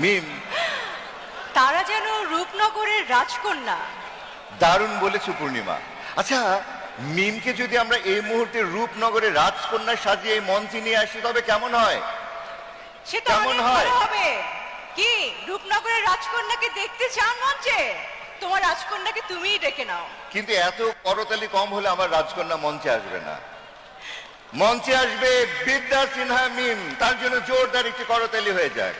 মিম তারা যেন রূপনগরের রাজকন্যা। দারুণ বলেছো পূর্ণিমা। আচ্ছা, মিমকে যদি আমরা এই মুহূর্তে রূপনগরের রাজকন্যা সাজিয়ে এই মঞ্চে নিয়ে আসি তবে কেমন হয়? সেটা কেমন অনেক হয়? ভালো হবে। কি রূপনগরের রাজকন্যাকে দেখতে চান মঞ্চে? তোমার রাজকন্যাকে তুমিই ডেকে নাও। কিন্তু এত করতালি কম হলে আমার রাজকন্যা মঞ্চে আসবে না। মঞ্চে আসবে বিদ্যা সিনহা মিম, তার জন্য জোরদার একটি করতালি হয়ে যায়।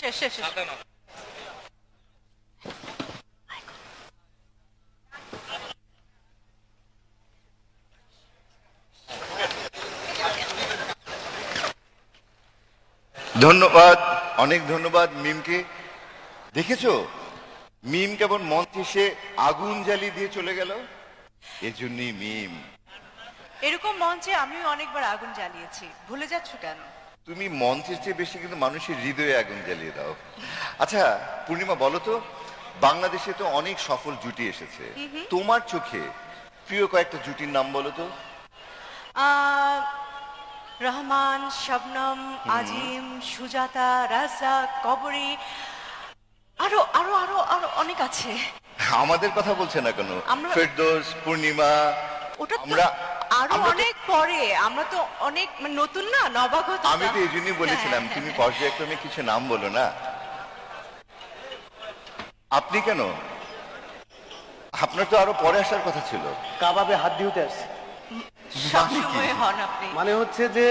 শেষ শেষ শেষ। ধন্যবাদ, অনেক ধন্যবাদ মিমকে। দেখেছো মিম কেমন মঞ্চে এসে আগুন জ্বালিয়ে দিয়ে চলে গেল? এজন্যই মিম। এরকম মঞ্চে আমিও অনেকবার আগুন জ্বালিয়েছি, ভুলে যাচ্ছ কেন? তুমি মঞ্চের চেয়ে বেশি কিন্তু মানুষের হৃদয়ে আগুন জ্বালিয়ে দাও। আচ্ছা পূর্ণিমা, বলো তো, বাংলাদেশে তো অনেক সফল জুটি এসেছে, তোমার চোখে প্রিয় কয়েকটা জুটির নাম বলো তো। রহমান, শবনম, আজিম, সুজাতা, রাজ্জাক, কবরী, আরো আরো আরো আরো অনেক আছে। আমাদের কথা বলছে না কেন? ফেরদৌস, পূর্ণিমা, ওটা আমরা আরো অনেক পরে, আমরা তো অনেক নতুন না, নবাগত। আমি তো এই জন্যই বলেছিলাম তুমি পর্যায়ক্রমে কিছু নাম বলো না। আপনি কেন? আপনার তো আরো পরে আসার কথা ছিল। কাবাবে হাত দিতে আসছে, সবসময় হন আপনি। মানে হচ্ছে যে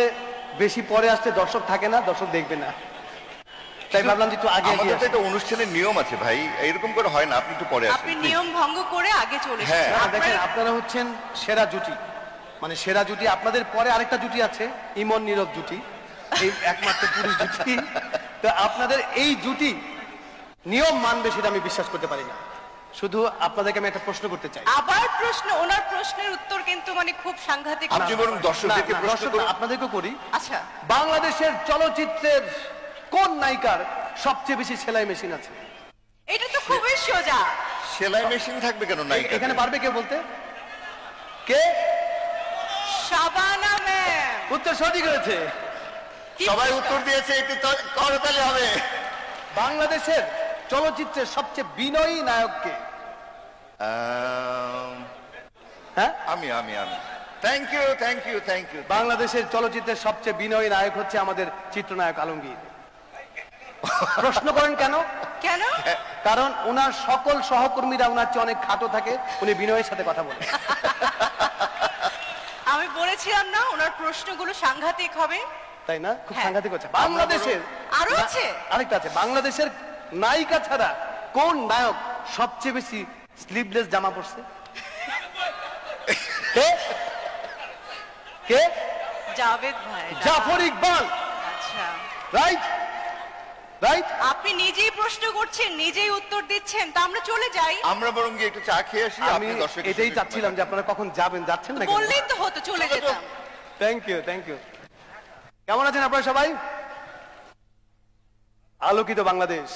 বেশি পরে আসতে দর্শক থাকে না, দর্শক দেখবে না, তাই ভাবলাম যে একটু আগে। আমাদের তো একটা অনুষ্ঠানের নিয়ম আছে ভাই, এরকম করে হয় না। আপনি একটু পরে আসেন। আপনি নিয়ম ভঙ্গ করে আগে চলে হ্যাঁ, এসেছেন। দেখেন আপনারা হচ্ছেন সেরা জুটি, মানে সেরা জুটি। আপনাদের পরে আরেকটা জুটি আছে, ইমন নীরব জুটি, এই একমাত্র পুরুষ জুটি। তো আপনাদের এই জুটি নিয়ম মানবে সেটা আমি বিশ্বাস করতে পারি না। শুধু আপনাদেরকে আমি একটা প্রশ্ন করতে চাই। আবার প্রশ্ন? ওনার প্রশ্নের উত্তর কিন্তু মানে খুব সাংঘাতিক। আপনি বরং দর্শকদেরকে প্রশ্ন করুন। আপনাদেরকেও করি। আচ্ছা, বাংলাদেশের চলচ্চিত্রের কোন নায়িকার সবচেয়ে বেশি সেলাই মেশিন আছে? এটা তো খুবই সোজা। সেলাই মেশিন থাকবে কেন নায়িকা? এখানে পারবে কে বলতে? কে? শাবানা ম্যাম। উত্তর সঠিক হয়েছে, সবাই উত্তর দিয়েছে, একটু করতালি হবে। বাংলাদেশের চলচ্চিত্রের সবচেয়ে বিনয়ী নায়ককে? হ্যাঁ, আমি আমি আমি thank you thank you thank you. বাংলাদেশের চলচ্চিত্রের সবচেয়ে বিনয়ী নায়ক হচ্ছে আমাদের চিত্রনায়ক আলমগীর। প্রশ্ন করেন কেন? কেন? কারণ ওনার সকল সহকর্মীরা ওনার চেয়ে অনেক খাটো থাকে, উনি বিনয়ের সাথে কথা বলেন। আমি বলেছিলাম না ওনার প্রশ্নগুলো সাংঘাতিক হবে, তাই না? খুব হ্যাঁ। সাংঘাতিক হচ্ছে। বাংলাদেশের আরো আছে, আরেকটা আছে, বাংলাদেশের নায়িকা ছাড়া কোন নায়ক সবচেয়ে বেশি স্লিভলেস জামা পরছে? কে? কে? জাভেদ ভাই। জাফর ইকবাল। আচ্ছা, রাইট রাইট। আপনি নিজেই প্রশ্ন করছেন, নিজেই উত্তর দিচ্ছেন, তা আমরা চলে যাই। আমরা বরং গিয়ে একটু চা খেয়ে আসি। আমি এটাই চাচ্ছিলাম যে আপনারা কখন যাবেন, যাচ্ছেন না? বললেই তো হতো, চলে যেতাম। Thank you thank you. কেমন আছেন আপনারা সবাই? আলোকিত বাংলাদেশ।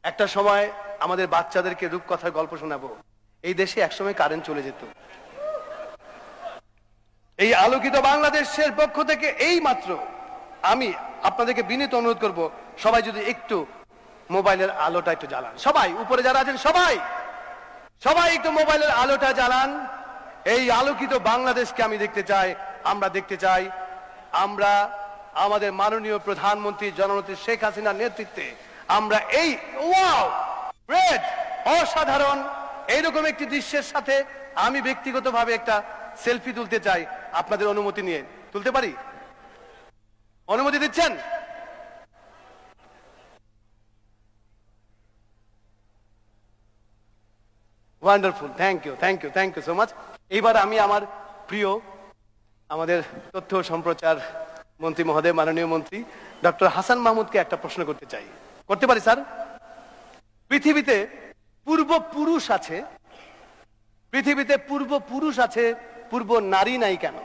একটা সময় আমাদের বাচ্চাদেরকে রূপকথার গল্প শোনাবো। এই দেশে একসময় কারেন্ট চলে যেত। এই আলোকিত বাংলাদেশের পক্ষ থেকে এই মাত্র আমি আপনাদেরকে বিনীত অনুরোধ করব, সবাই যদি একটু মোবাইলের আলোটা একটু জ্বালান। সবাই উপরে যারা আছেন সবাই সবাই একটু মোবাইলের আলোটা জ্বালান। এই আলোকিত বাংলাদেশকে আমি দেখতে চাই, আমরা দেখতে চাই আমরা আমাদের মাননীয় প্রধানমন্ত্রী জননেত্রী শেখ হাসিনার নেতৃত্বে আমরা এই ওয়াও গ্রেট অসাধারণ এইরকম একটি দৃশ্যের সাথে আমি ব্যক্তিগতভাবে একটা সেলফি তুলতে চাই। আপনাদের অনুমতি নিয়ে তুলতে পারি? অনুমতি দিচ্ছেন? Wonderful, thank you thank you thank you so much. এইবার আমি আমার প্রিয় আমাদের তথ্য ও সম্প্রচার মন্ত্রী মহোদয়, মাননীয় মন্ত্রী ডক্টর হাসান মাহমুদকে একটা প্রশ্ন করতে চাই। করতে পারি স্যার? পৃথিবীতে পূর্বপুরুষ আছে, পৃথিবীতে পূর্বপুরুষ আছে, পূর্ব নারী নাই কেন?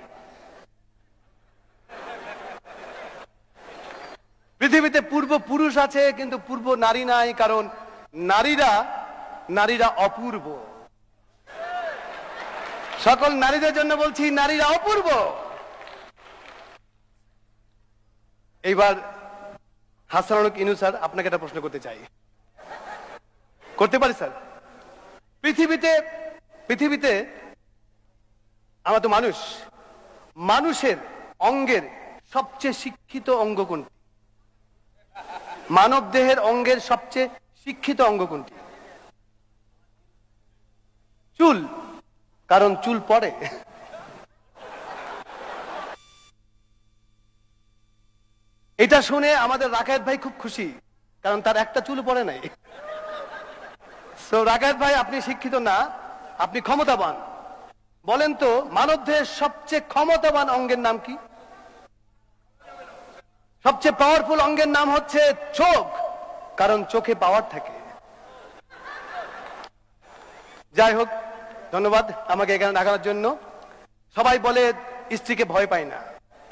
পৃথিবীতে পূর্বপুরুষ আছে কিন্তু পূর্ব নারী নাই, কারণ নারীরা অপূর্ব। সকল নারীদের জন্য বলছি, নারীরা অপূর্ব। এইবার হাসানুল ইনু স্যার, আপনাকে একটা প্রশ্ন করতে চাই। করতে পারি স্যার? পৃথিবীতে আমরা তো মানুষ, মানুষের অঙ্গের সবচেয়ে শিক্ষিত অঙ্গ কোনটি? মানব দেহের অঙ্গের সবচেয়ে শিক্ষিত অঙ্গ কোনটি? চুল, কারণ চুল পড়ে। এটা শুনে আমাদের রাকায়েত ভাই খুব খুশি, কারণ তার একটা চুল পড়ে নাই। তো রাকায়েত ভাই, আপনি শিক্ষিত না, আপনি ক্ষমতাবান। বলেন তো মানবদেহের সবচেয়ে ক্ষমতাবান অঙ্গের নাম কি? সবচেয়ে পাওয়ারফুল অঙ্গের নাম হচ্ছে চোখ, কারণ চোখে পাওয়ার থাকে। যাই হোক, ধন্যবাদ আমাকে এখানে ডাকার জন্য। সবাই বলে স্ত্রীকে ভয় পায় না,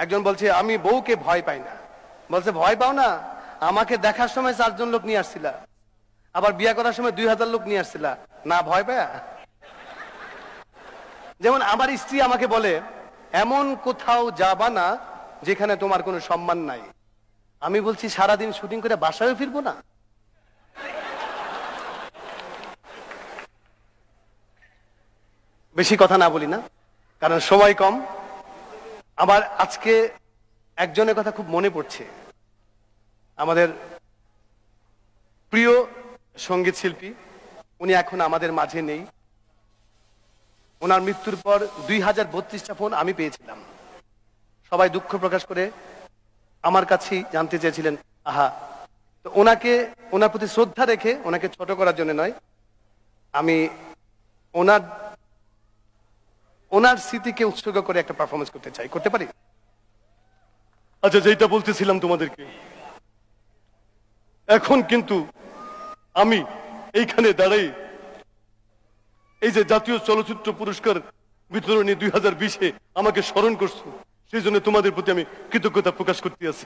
একজন বলছে আমি বউকে ভয় পাই না। বলছে ভয় পাও না, আমাকে দেখার সময় 4 জন লোক নিয়ে আসছিলা, আবার বিয়ে করার সময় 2000 লোক নিয়ে আসছিলা, না ভয় পায়া? যেমন আমার স্ত্রী আমাকে বলে এমন কোথাও যাবা না যেখানে তোমার কোনো সম্মান নাই। আমি বলছি সারাদিন শুটিং করে বাসায় ফিরবো না? বেশি কথা না বলি না, কারণ সময় কম। আমার আজকে একজনের কথা খুব মনে পড়ছে, আমাদের প্রিয় সঙ্গীত শিল্পী, উনি এখন আমাদের মাঝে নেই। ওনার মৃত্যুর পর 2032টা ফোন আমি পেয়েছিলাম। সবাই দুঃখ প্রকাশ করে আমার কাছেই জানতে চেয়েছিলেন। আহা, তো ওনার প্রতি শ্রদ্ধা রেখে, ওনাকে ছোট করার জন্য নয়, আমি ওনার স্মৃতিকে উৎসর্গ করে একটা পারফরমেন্স করতে চাই। করতে পারি? আচ্ছা, যেটা বলতেছিলাম তোমাদেরকে, এখন কিন্তু আমি এইখানে দাঁড়াই, এই যে জাতীয় চলচ্চিত্র পুরস্কার বিতরণী 2020-এ আমাকে স্মরণ করছো, সেই জন্য তোমাদের প্রতি আমি কৃতজ্ঞতা প্রকাশ করতে আছি।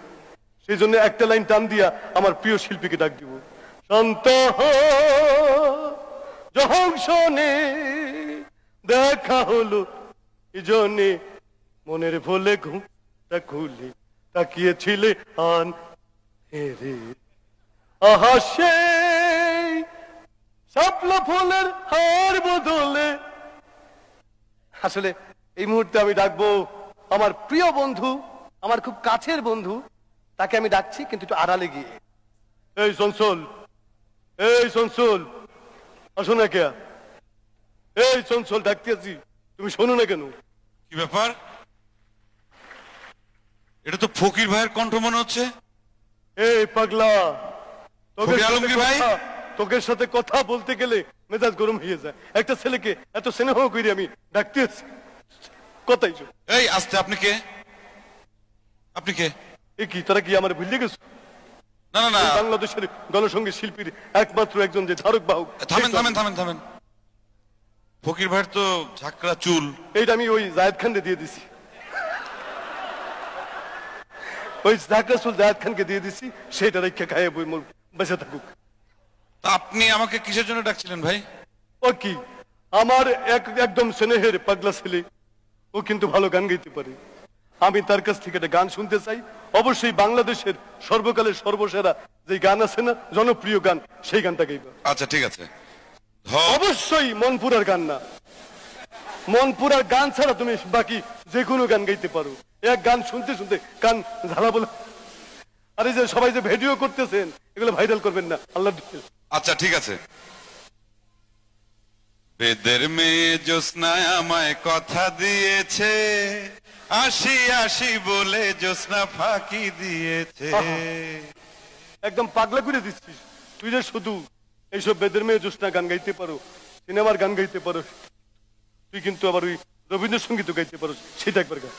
সেই জন্য একটা লাইন টান দিয়া আমার প্রিয় শিল্পীকে ডাক দিব। শান্ত জংশনে দেখা হলো এই জন্যে, মনের ভোলে ঘুমটা খুলে তাকিয়েছিলে আন হেরে, আহা সেই শাপলা ফুলের হার বদলে। আসলে এই মুহূর্তে আমি ডাকবো আমার প্রিয় বন্ধু, আমার খুব কাছের বন্ধু, তাকে আমি ডাকছি কিন্তু একটু আড়ালে গিয়ে। এই চঞ্চল, এই চঞ্চল, আসো না কে? এই চঞ্চল, ডাকতে আছি, তুমি শোনো না কেন? কি ব্যাপার? এটা তো ফকির ভাইয়ের কণ্ঠ মনে হচ্ছে। এই পাগলা, ফকির আলমগীর ভাই, তোকের সাথে কথা বলতে গেলে মেজাজ গরম হয়ে যায়। একটা ছেলেকে এত স্নেহ করি আমি ডাকতে আছি, কথাই চল। এই আস্তে, আপনি কে? আপনি কে? এ কি, তোরা কি আমার ভুলে গেছো? না না না, বাংলাদেশের গণসংগীত শিল্পীর একমাত্র একজন যে ধারক বাহক। থামেন থামেন থামেন থামেন। ফকির ভাইয়ের তো ঝাঁকড়া চুল। এইটা আমি ওই জায়েদ খানকে দিয়ে দিছি, ওই ঝাঁকড়া চুল জায়েদ খানকে দিয়ে দিছি, সেটা রেখে খাইয়ে বই বেঁচে থাকুক। তা আপনি আমাকে কিসের জন্য ডাকছিলেন ভাই? ও কি, আমার একদম স্নেহের পাগলা ছেলে, ও কিন্তু ভালো গান গাইতে পারে। আমি তার কাছ থেকে একটা গান শুনতে চাই, অবশ্যই বাংলাদেশের সর্বকালের সর্বসেরা যে গান আছে না, জনপ্রিয় গান, সেই গানটা গাইবা। আচ্ছা ঠিক আছে। অবশ্যই মনপুরার গান না, মনপুরার গান ছাড়া তুমি বাকি যে কোনো গান গাইতে পারো। এক গান শুনতে শুনতে গান ঝালা বলে। আরে যে সবাই যে ভিডিও করতেছেন, এগুলো ভাইরাল করবেন না, আল্লাহ। আচ্ছা ঠিক আছে। বেদের মেয়ে জ্যোৎস্নায় আমায় কথা দিয়েছে, আসি আসি বলে জ্যোৎস্না ফাঁকি দিয়েছে। একদম পাগলা করে দিচ্ছিস তুই, যে শুধু এইসব বেদের মেয়ে জ্যোৎস্না গান গাইতে পারো, সিনেমার গান গাইতে পারো, তুই কিন্তু আবার ওই রবীন্দ্রসঙ্গীত গাইতে পারো, সেটা একবার গা।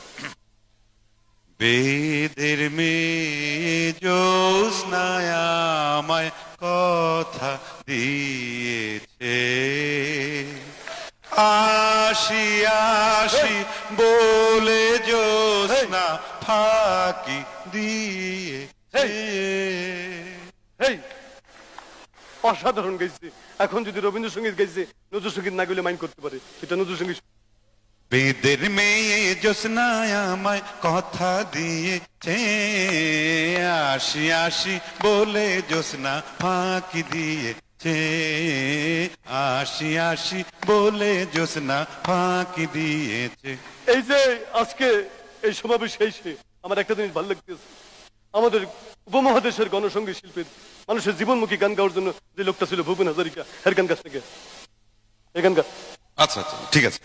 বেদের মেয়ে জ্যোৎস্নায় আমায় কথা দিয়েছে, আসি আসি বলে জ্যোৎস্না ফাঁকি দিয়েছে। এই অসাধারণ গাইছে। এখন যদি রবীন্দ্রসঙ্গীত গাইছে, নজরুলসঙ্গীত না গেলে মাইন্ড করতে পারে, এটা নজরুলসঙ্গীত। বেদের মেয়ে জ্যোৎস্নায় আমায় কথা দিয়েছে, আসি আসি বলে জ্যোৎস্না ফাঁকি দিয়েছে, আসি আসি বলে জ্যোৎস্না ফাঁকি দিয়েছে। এই যে আজকে এই সমাবেশ শেষে আমার একটা জিনিস ভালো লাগতেছে, আমাদের উপমহাদেশের গণসঙ্গীত শিল্পের মানুষের জীবনমুখী গান গাওয়ার জন্য যে লোকটা ছিল ভূপেন হাজারিকা, এর গান গাছ থেকে এই গান গা। আচ্ছা আচ্ছা ঠিক আছে।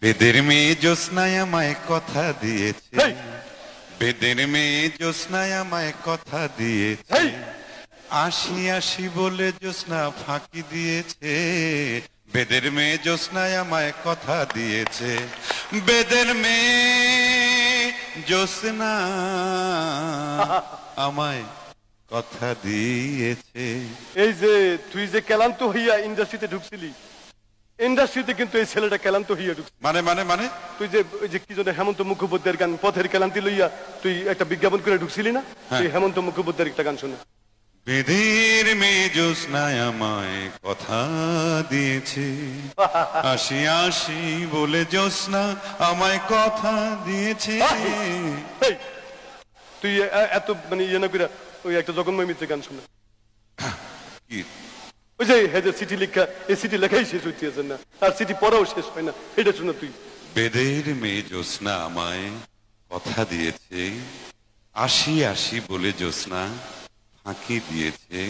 বেদের মেয়ে জ্যোৎস্নায় আমায় কথা দিয়েছে, বেদের মেয়ে জ্যোৎস্নায় আমায় কথা দিয়েছে, আসি আসি বলে জ্যোৎস্না ফাঁকি দিয়েছে, বেদের মেয়ে জ্যোৎস্নায় আমায় কথা দিয়েছে, বেদের মেয়ে জ্যোৎস্না আমায় কথা দিয়েছে। এই যে তুই যে ক্লান্ত হইয়া ইন্ডাস্ট্রিতে ঢুকছিলি, ইন্ডাস্ট্রিতে কিন্তু এই ছেলেটা ক্লান্ত হইয়া ঢুকছে। মানে মানে মানে তুই যে ওই যে কি যেন হেমন্ত মুখোপাধ্যায়ের গান পথের ক্লান্তি লইয়া তুই একটা বিজ্ঞাপন করে ঢুকছিলি না, তুই হেমন্ত মুখোপাধ্যায়ের একটা গান শুনে। বেদের মেয়ে জ্যোৎস্নায় আমায় কথা দিয়েছে, আসি আসি বলে জ্যোৎস্না আমায় কথা দিয়েছে। এই, তুই এত মানে ইয়ে না করে ওই একটা জগন্ময় মিত্রের গান শুনে। কি? ওই যে হেদের চিঠি লেখা, এই চিঠি লেখাই শেষ হইতেছে না, আর চিঠি পড়াও শেষ হয় না, এটা শুনে তুই। বেদের মেয়ে জ্যোৎস্না আমায় কথা দিয়েছে, আসি আসি বলে জ্যোৎস্না ফাঁকি দিয়েছে।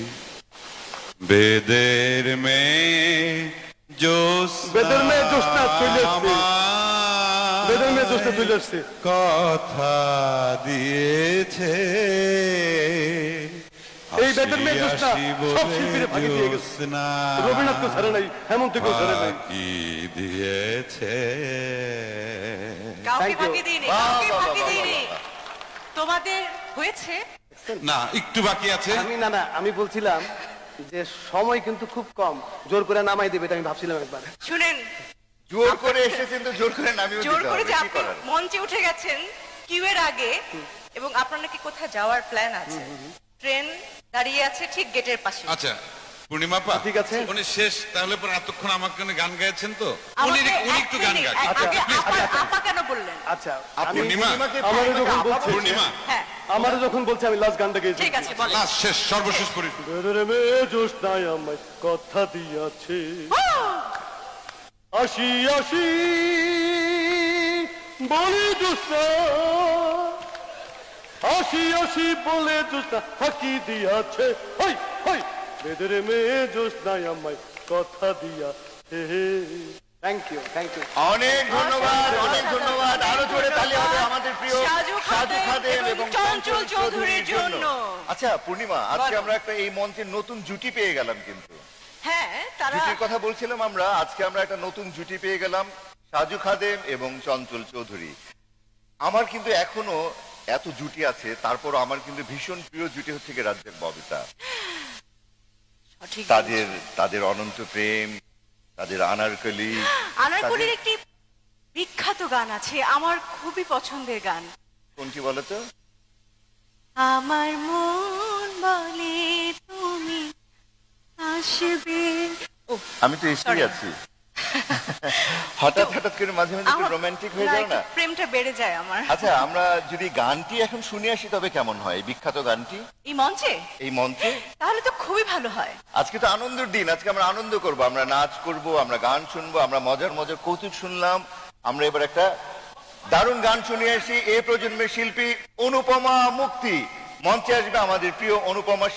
বেদের মেয়ে জ্যোৎস্না, বেদের মেয়ে জ্যোৎস্না চলে আসছে, বেদের মেয়ে জ্যোৎস্না চলে আসছে, কথা দিয়েছে। এই বেদের মেয়ে জ্যোৎস্না সব শিল্পীরে ফাঁকি দিয়ে গেছে। রবীন্দ্রনাথ তো ছাড়ে নাই, হেমন্তকেও ছাড়ে নাই। ফাঁকি দিয়েছে। কাউকে Thank you. ফাঁকি দিইনি, কাউকে ফাঁকি দিইনি। তোমাদের হয়েছে? না, একটু বাকি আছে। আমি বলছিলাম যে সময় কিন্তু খুব কম, জোর করে নামাই দেবে, এটা আমি ভাবছিলাম একবার। শুনেন, জোর করে এসেছেন তো জোর করে নামিয়ে জোর দিতে করে হবে, যে কি আপনি করার? মঞ্চে উঠে গেছেন কিউ এর আগে, এবং আপনার নাকি কোথায় যাওয়ার প্ল্যান আছে। ট্রেন দাঁড়িয়ে আছে ঠিক গেটের পাশে। আচ্ছা পূর্ণিমাপা, ঠিক আছে। উনি শেষ, তাহলে পরে এতক্ষণ আমাকে উনি গান গাইছেন তো, উনি আমাকে উনি এক একটু গান মিনিট, গান। আগে আপা কেন বললেন? আচ্ছা, আপনি পূর্ণিমা, পূর্ণিমাকে আমারও যখন আপা বলছে, পূর্ণিমা হ্যাঁ আমারও যখন বলছে আমি লাস্ট গানটা গেয়েছি। ঠিক আছে, বলেন। লাস্ট শেষ সর্বশেষ পরি। বেদের মেয়ে জ্যোৎস্নায় আমায় কথা দিয়াছে, আসি আসি বলে জ্যোৎস্না, আসি আসি বলে জ্যোৎস্না ফাঁকি দিয়াছে। হই হই, বেদের মেয়ে জ্যোৎস্নায় আমায় কথা দিয়াছে। Thank you, thank you. অনেক ধন্যবাদ, অনেক ধন্যবাদ। আরো জোরে তালি হবে আমাদের প্রিয় সাজু সাজু খাদেম এবং চঞ্চল চৌধুরীর জন্য। আচ্ছা পূর্ণিমা, আজকে বলো। আমরা একটা এই মঞ্চে নতুন জুটি পেয়ে গেলাম কিন্তু। হ্যাঁ, তারা জুটির কথা বলছিলাম আমরা, আজকে আমরা একটা নতুন জুটি পেয়ে গেলাম, সাজু খাদেম এবং চঞ্চল চৌধুরী। আমার কিন্তু এখনো এত জুটি আছে, তারপর আমার কিন্তু ভীষণ প্রিয় জুটি হচ্ছে গিয়ে রাজ্জাক ববিতা। সঠিক তাদের অনন্ত প্রেম, তাদের আনারকলি। আনারকলির একটি বিখ্যাত গান আছে, আমার খুবই পছন্দের গান। কোনটি বলতো? আমার মন বলে তুমি আসবে। ও, আমি তো এসেই Sorry. আছি। হঠাৎ হঠাৎ করে মাঝে মাঝে একটু আমার- রোমান্টিক হয়ে না, যাও একটু না? প্রেমটা বেড়ে যায় আমার। আচ্ছা, আমরা যদি গানটি এখন শুনে আসি তবে কেমন হয়, এই বিখ্যাত গানটি এই মঞ্চে এই মঞ্চে? তাহলে তো খুবই ভালো হয়। আজকে তো আনন্দের দিন, আজকে আমরা আনন্দ করব, আমরা নাচ করব, আমরা গান শুনবো, আমরা মজার মজার কৌতুক শুনলাম। আমরা এবার একটা দারুণ গান শুনে আসি। এই প্রজন্মের শিল্পী অনুপমা মুক্তি মঞ্চে আসবে, আমাদের প্রিয় অনুপমা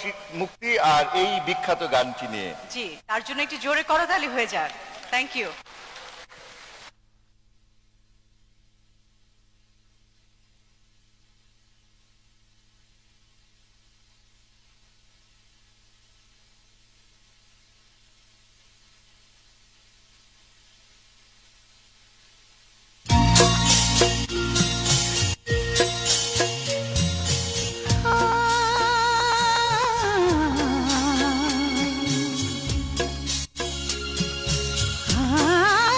মুক্তি, আর এই বিখ্যাত গানটি নিয়ে। জি, তার জন্য একটু জোরে করতালি হয়ে যাক। Thank you. Ah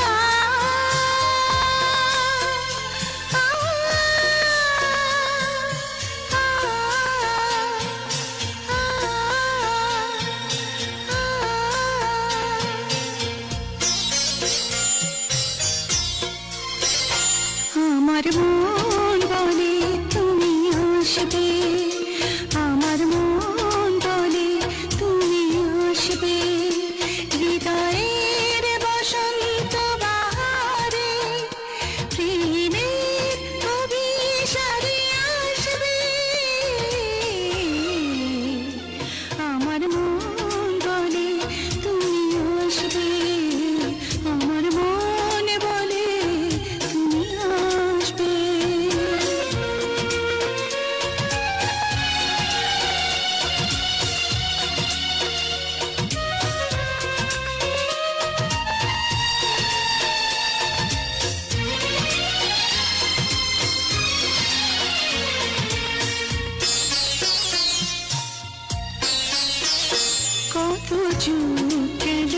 যুগ গেল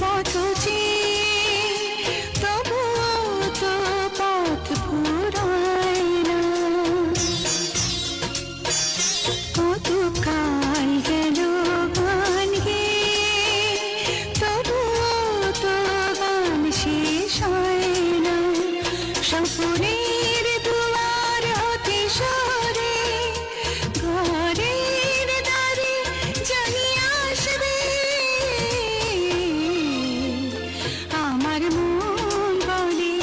পথ চেয়ে, তবুও তো পথ ফুরায় না। কত কাল গেল গান গেয়ে, তবুও তো গান শেষ হয় না। স্বপ্নের দুয়ার হতে সরে, ঘরের দ্বারে জানি আসবে। আমার মন বলে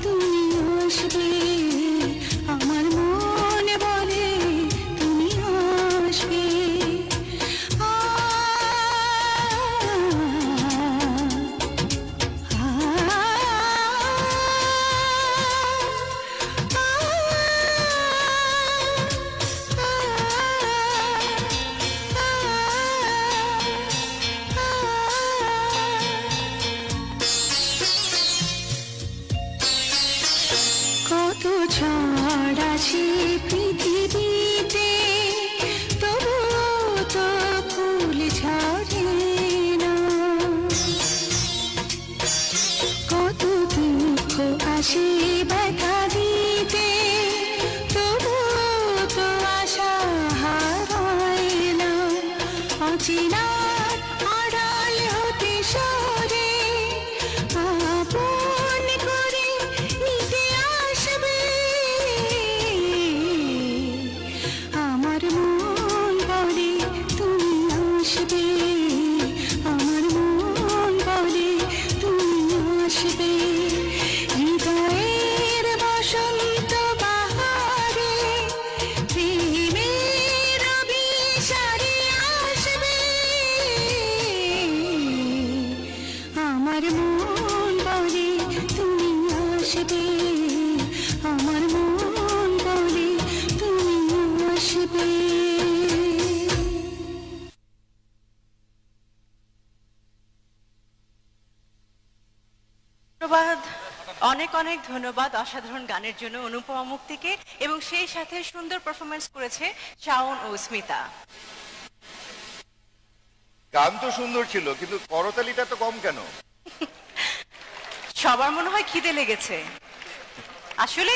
তুমি আসবে, আমার মন বলে তুমি আসবে। আ কত ঝড় আসে পৃথিবীতে, তবুও তো ফুল ঝরে না। কত দুঃখ আসে ব্যথা দিতে, তবুও তো আশা হারায় না। অচিনার আড়াল হতে সরে, আপন করে নিতে আসবে। আমার মন বলে তুমি আসবে, আমার মন বলে তুমি আসবে। হৃদয়ের বসন্ত বাহারে, প্রেমের অভিসারে আসবে। আমার মন বলে তুমি আসবে, আমার মন বলে তুমি আসবে। ধন্যবাদ, অনেক অনেক ধন্যবাদ অসাধারণ গানের জন্য অনুপমা মুক্তিকে, এবং সেই সাথে সুন্দর পারফরমেন্স করেছে শাওন ও স্মিতা। গান তো সুন্দর ছিল, কিন্তু করতালিটা তো কম কেন? সবার মনে হয় খিদে লেগেছে। আসলে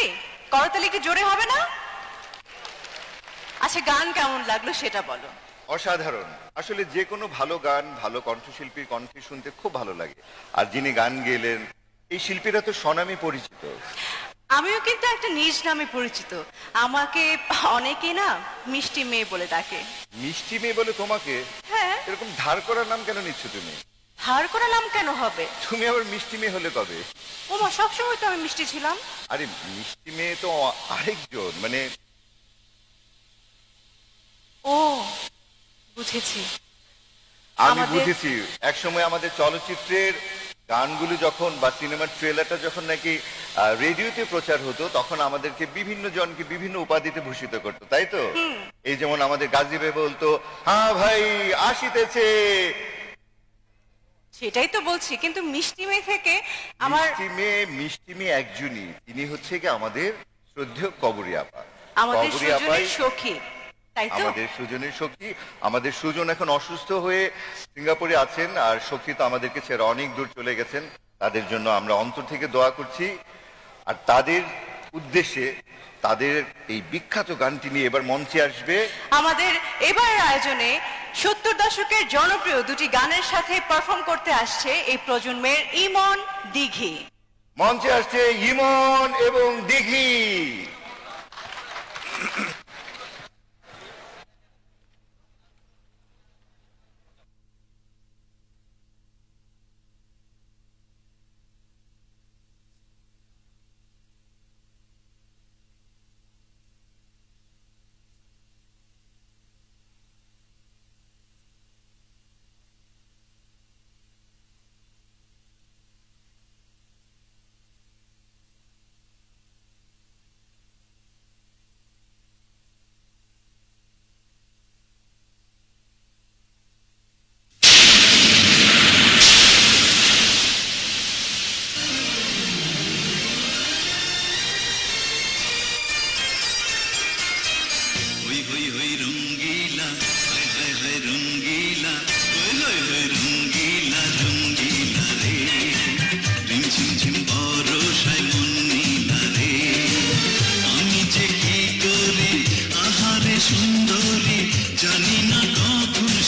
করতালি কি জোরে হবে না? আচ্ছা, গান কেমন লাগলো সেটা বলো। অসাধারণ। আসলে যে কোনো ভালো গান ভালো কণ্ঠশিল্পীর কণ্ঠে শুনতে খুব ভালো লাগে। আর যিনি গান গেলেন, এই শিল্পীরা তো স্বনামে পরিচিত। আমিও কিন্তু একটা নিজ নামে পরিচিত। আমাকে অনেকে না মিষ্টি মেয়ে বলে ডাকে। মিষ্টি মেয়ে বলে তোমাকে? হ্যাঁ। এরকম ধার করার নাম কেন নিচ্ছ তুমি? ধার করা নাম কেন হবে? তুমি আবার মিষ্টি মেয়ে হলে কবে? ওমা, সবসময় তো আমি মিষ্টি ছিলাম। আরে মিষ্টি মেয়ে তো আরেকজন, মানে ও, বুঝেছি। আমি আমাদের- বুঝেছি। একসময় আমাদের চলচ্চিত্রের গানগুলো যখন বা সিনেমার ট্রেলারটা যখন নাকি রেডিওতে প্রচার হতো, তখন আমাদেরকে বিভিন্ন জনকে বিভিন্ন উপাধিতে ভূষিত করতো, তাই তো? এই যেমন আমাদের গাজী ভাই বলতো, হ্যাঁ ভাই আসিতেছে। সেটাই তো বলছি, কিন্তু মিষ্টি মেয়ে থেকে আমার মিষ্টি মেয়ে একজনই, তিনি হচ্ছে কি আমাদের শ্রদ্ধেয় কবরী আপা। আমাদের কবরী সুজনের আপাই সখী, তাই তো? আমাদের সুজনের সখী। আমাদের সুজন এখন অসুস্থ হয়ে সিঙ্গাপুরে আছেন, আর সখী তো আমাদেরকে ছেড়ে অনেক দূর চলে গেছেন। তাদের জন্য আমরা অন্তর থেকে দোয়া করছি। আর তাদের উদ্দেশ্যে তাদের এই বিখ্যাত গানটি নিয়ে এবার মঞ্চে আসবে আমাদের এবারের আয়োজনে 70 দশকের জনপ্রিয় দুটি গানের সাথে পারফর্ম করতে আসছে এই প্রজন্মের ইমন, দিঘি। মঞ্চে আসছে ইমন এবং দিঘি।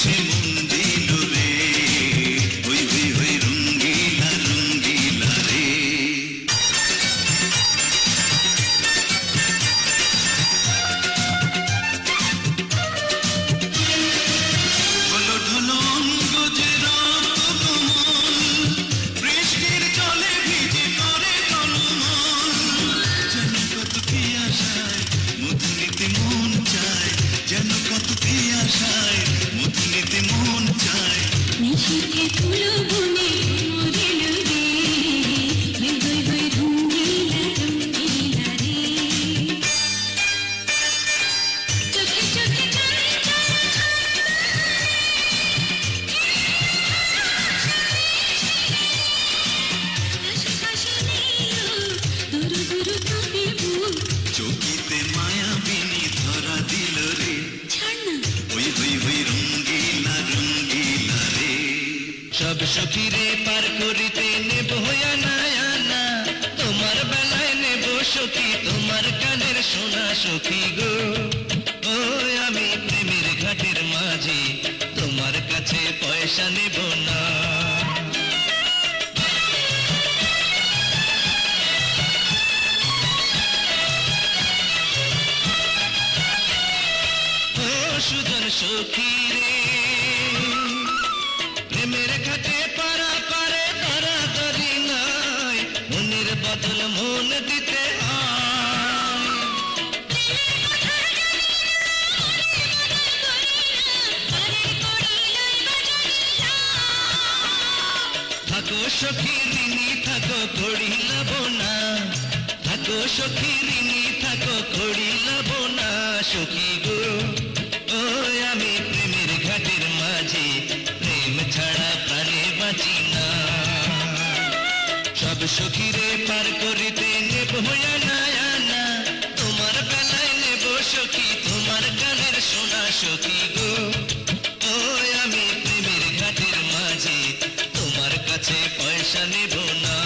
সে মন দিল রে হই হই হই রঙ্গিলা রঙ্গিলা রে ঢলো ঢলো অঙ্গ যে রক্ত কোমল বৃষ্টির জলে ভিজে করে টলমল যেন কত পিয়াসায় মধু নিতে মন চায় যেন কত পিয়াসায় মধু নিতে মন চায় নিশিতে তুলো বনে মরিল রে হই হই হই রঙ্গিলা রঙ্গিলা রে চোখে চোখে চলে হাসি হাসি নীল দুরু দুরু কাঁপে বুক চোখিতে মায়াবিনী ধরা দিল রে ছাড় না হই হই হই রঙ্গিলা রঙ্গিলা রে সব সখীরে পার করিতে নেব হইয়া না তোমার বেলায় নেব সখী তোমার কানের সোনা সখী গো ও আমি প্রেমের ঘাটের মাঝে তোমার কাছে পয়সা নেব না ও সুজন সখী রে প্রেমের ঘাটে পারা পারে তাড়াতাড়ি নাই মনের বদল মন দিতে হয় থাকো সখী ঋণী থাকো কড়ি লাভ না থাকো সখী ঋণী থাকো কড়ি লাভ না সখী গো ও আমি প্রেমের ঘাটের মাঝে প্রেম ছাড়া প্রাণে বাঁচি না সব সখীরে পার করিতে নেব হইয়া না তোমার বেলায় নেব সখী তোমার গানের সোনা সখী গো ও আমি প্রেমের ঘাটের মাঝে তোমার কাছে পয়সা নেব না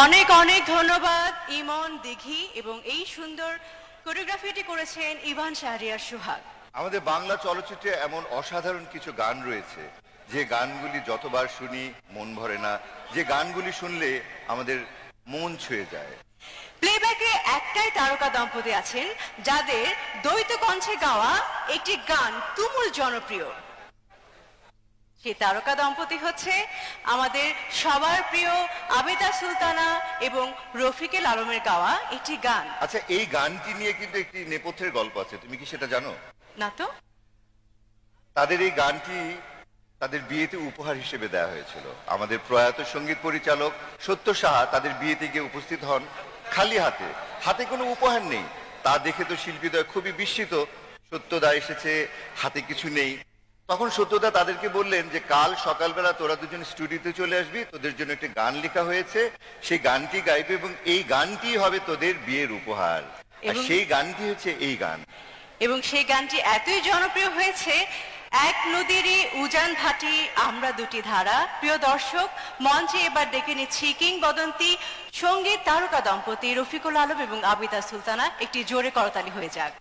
অনেক অনেক ধন্যবাদ ইমন দিঘি এবং এই সুন্দর কোরিওগ্রাফিটি করেছেন ইভান শাহরিয়ার সোহাগ। আমাদের বাংলা চলচ্চিত্রে এমন অসাধারণ কিছু গান রয়েছে যে গানগুলি যতবার শুনি মন ভরে না, যে গানগুলি শুনলে আমাদের মন ছুঁয়ে যায়। প্লেব্যাকে একটাই তারকা দম্পতি আছেন যাদের দ্বৈত কণ্ঠে গাওয়া একটি গান তুমুল জনপ্রিয়। সেই তারকা দম্পতি হচ্ছে আমাদের সবার প্রিয় আবেদা সুলতানা এবং রফিকুল আলমের গাওয়া একটি গান। আচ্ছা, এই গানটি নিয়ে কিন্তু একটি নেপথ্যের গল্প আছে, তুমি কি সেটা জানো? না তো। তাদের এই গানটি তাদের বিয়েতে উপহার হিসেবে দেওয়া হয়েছিল। আমাদের প্রয়াত সঙ্গীত পরিচালক সত্য সাহা তাদের বিয়েতে গিয়ে উপস্থিত হন খালি হাতে, হাতে কোনো উপহার নেই। তা দেখে তো শিল্পীদ্বয় খুবই বিস্মিত, সত্যদা এসেছে হাতে কিছু নেই। তখন সত্যদা তাদেরকে বললেন যে কাল সকালবেলা তোরা দুজন স্টুডিওতে চলে আসবি, তোদের জন্য একটা গান লেখা হয়েছে, সেই গানটি গাইবে এবং এই গানটি হবে তোদের বিয়ের উপহার। আর সেই গানটি হচ্ছে এই গান। এবং সেই গানটি এতই জনপ্রিয় হয়েছে, এক নদীরই উজান ভাটি আমরা দুটি ধারা। প্রিয় দর্শক, মঞ্চে এবার ডেকে নিচ্ছি কিংবদন্তি সঙ্গীত তারকা দম্পতি রফিকুল আলম এবং আবিদা সুলতানা। একটি জোরে করতালি হয়ে যাক।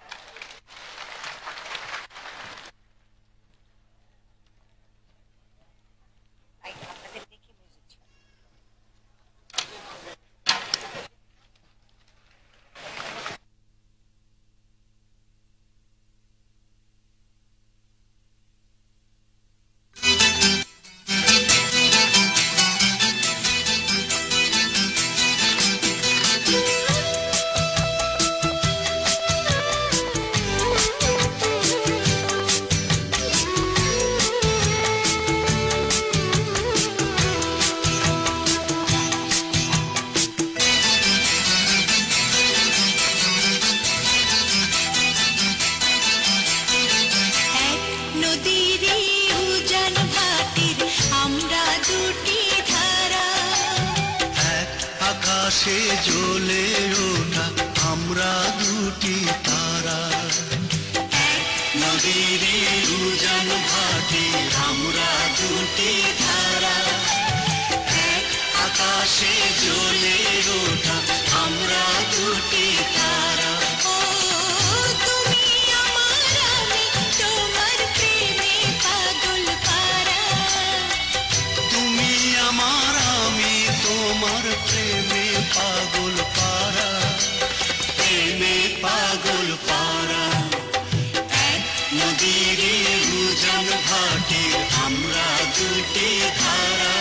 আকাশে জ্বলে ওঠা আমরা দুটি তারা, নদীর উজান ভাটি আমরা দুটি ধারা, আকাশে জ্বলে ওঠা আমরা দুটি তারা। ও তুমি আমার আমি তোমার প্রেমে পাগল পারা, তুমি আমার আমি তোমার প্রেমে পাগল পারা, প্রেমে পাগল পারা। নদীর উজান ভাটি আমরা দুটি ধারা,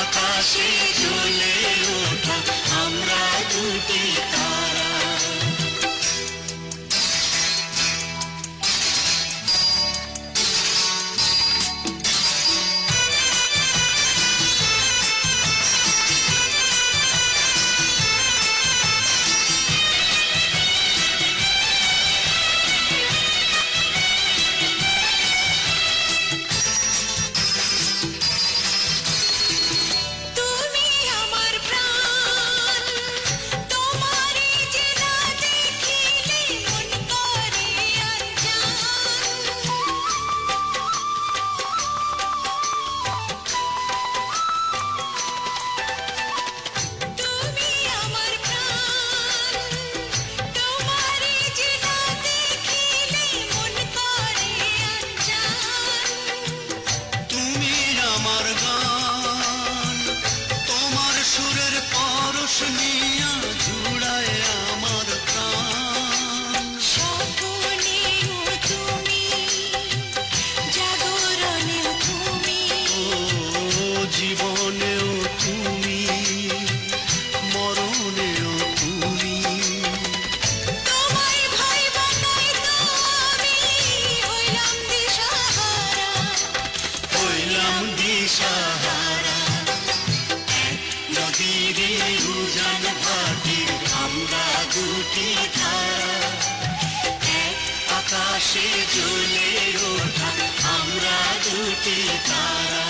আকাশে জ্বলে ওঠা আমরা দুটি তারা। তুমি আমার প্রাণ, তোমারই যে না দেখিলে মন করে অনজান। তুমি আমার প্রাণ, তোমারই যে না দেখিলে মন করে অনজান। তুমি আমার গান, তোমার সুরের পরশ নিয়া জুড়ায় আমার প্রাণ। স্বপ্নেও তুমি, জাগরণেও তুমি, ও জীবনেও তুমি, মরণেও তুমি। তোমায় ভাইবা নাই তো আমি হইলাম দিশাহারা, হইলাম দিশাহারা। নদীর উজান ভাটি আমরা দুটি ধারা, আকাশে জ্বলে ওঠা আমরা দুটি তারা।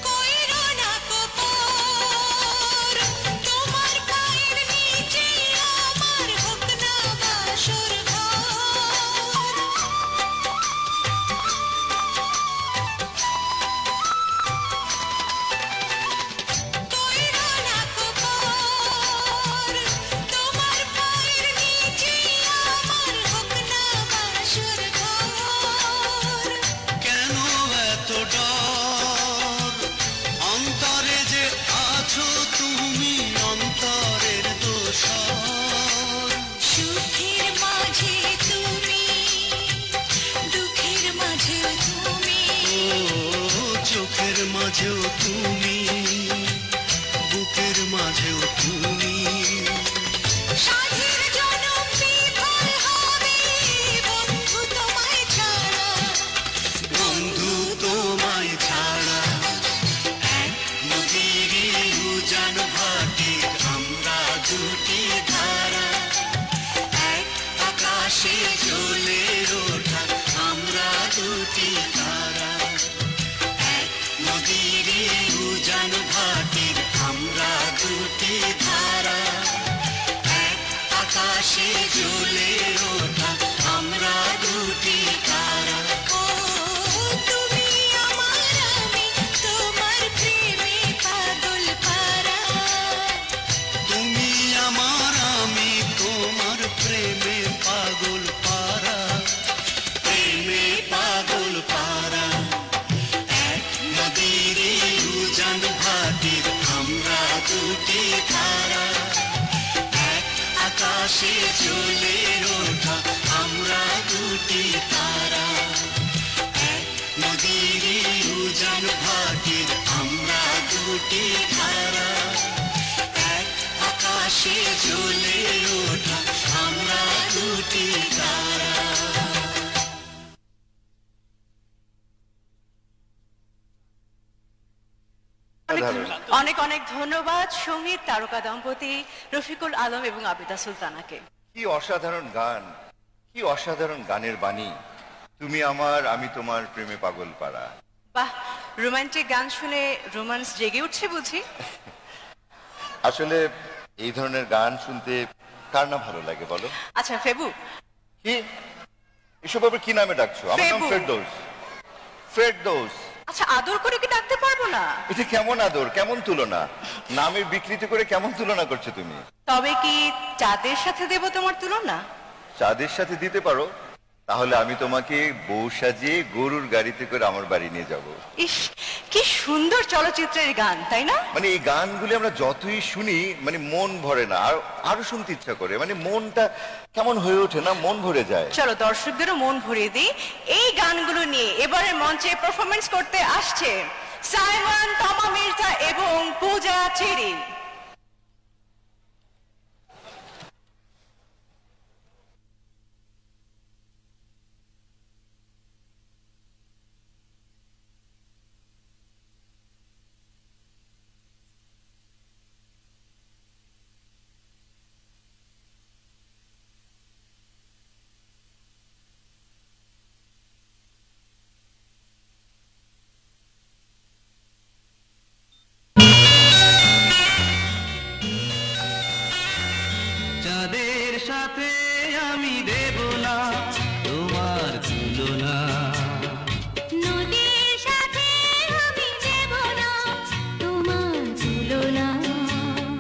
কইরো না কপর, তোমার পায়ের নিচে আমার হোক না বাসর ঘর। কইরো না কপর, তোমার পায়ের নিচে আমার হোক না বাসর ঘর। কেন এত ডর, অন্তরে যে আছো তুমি অন্তরের দোষর। সুখের মাঝে তুমি, দুঃখের মাঝে তুমি, ও চোখের মাঝেও তুমি, বুকের মাঝেও তুমি। সাধের জনম বিফল হবে বন্ধু তোমায় ছাড়া, বন্ধু তোমায় ছাড়া। নদীর উজান ভাটি আমরা দুটি ধারা, আকাশে জ্বলে ওঠা আমরা দুটি তারা। নদীর উজান ভাটি আমরা দুটি ধারা, আকাশে জ্বলে ওঠা আমরা দুটি তারা। ও তুমি আমার আমি তোমার প্রেমে পাগল পারা, তুমি আমার আমি তোমার প্রেমে পাগল পারা, প্রেমে পাগল পারা। নদীর উজান ভাটির আমরা দুটি ধারা, আকাশে জ্বলে ওঠা আমরা দুটি তারা। নদীর উজান ভাটির আমরা দুটি ধারা, আকাশে জ্বলে ওঠা আমরা দুটি তারা। অনেক অনেক ধন্যবাদ সঙ্গীত তারকা দম্পতি রফিকুল আলম এবং আবিদা সুলতানাকে। কি অসাধারণ গান, কি অসাধারণ গানের বাণী। তুমি আমার, আমি তোমার, প্রেমে পাগল পারা। বাহ, রোমান্টিক গান শুনে রোমান্স জেগে উঠছে বুঝি? আসলে এই ধরনের গান শুনতে কার না ভালো লাগে বলো? আচ্ছা ফেবু, কি এসব আবার কি নামে ডাকছো? আমার নাম ফেবু। ফেরদৌস। ফেরদৌস, আচ্ছা আদর করে কি ডাকতে পারবো না? এটা কেমন আদর, কেমন তুলনা? নামের বিকৃতি করে কেমন তুলনা করছো তুমি? তবে কি চাঁদের সাথে দেব তোমার তুলনা? চাঁদের সাথে দিতে পারো, তাহলে আমি তোমাকে বউ সাজিয়ে গরুর গাড়িতে করে আমার বাড়ি নিয়ে যাব। ইস, কি সুন্দর চলচ্চিত্রের গান, তাই না? মানে এই গানগুলি আমরা যতই শুনি মানে মন ভরে না, আর আরো শুনতে ইচ্ছা করে, মানে মনটা কেমন হয়ে ওঠে না, মন ভরে যায়। চলো দর্শকদেরও মন ভরিয়ে দিই। এই গানগুলো নিয়ে এবারে মঞ্চে পারফরমেন্স করতে আসছে সাইমন, তমা মির্জা এবং পূজা চেরি। চাঁদের সাথে আমি দেব না তোমার তুলনা, নদীর সাথে আমি দেব না তোমার তুলনা।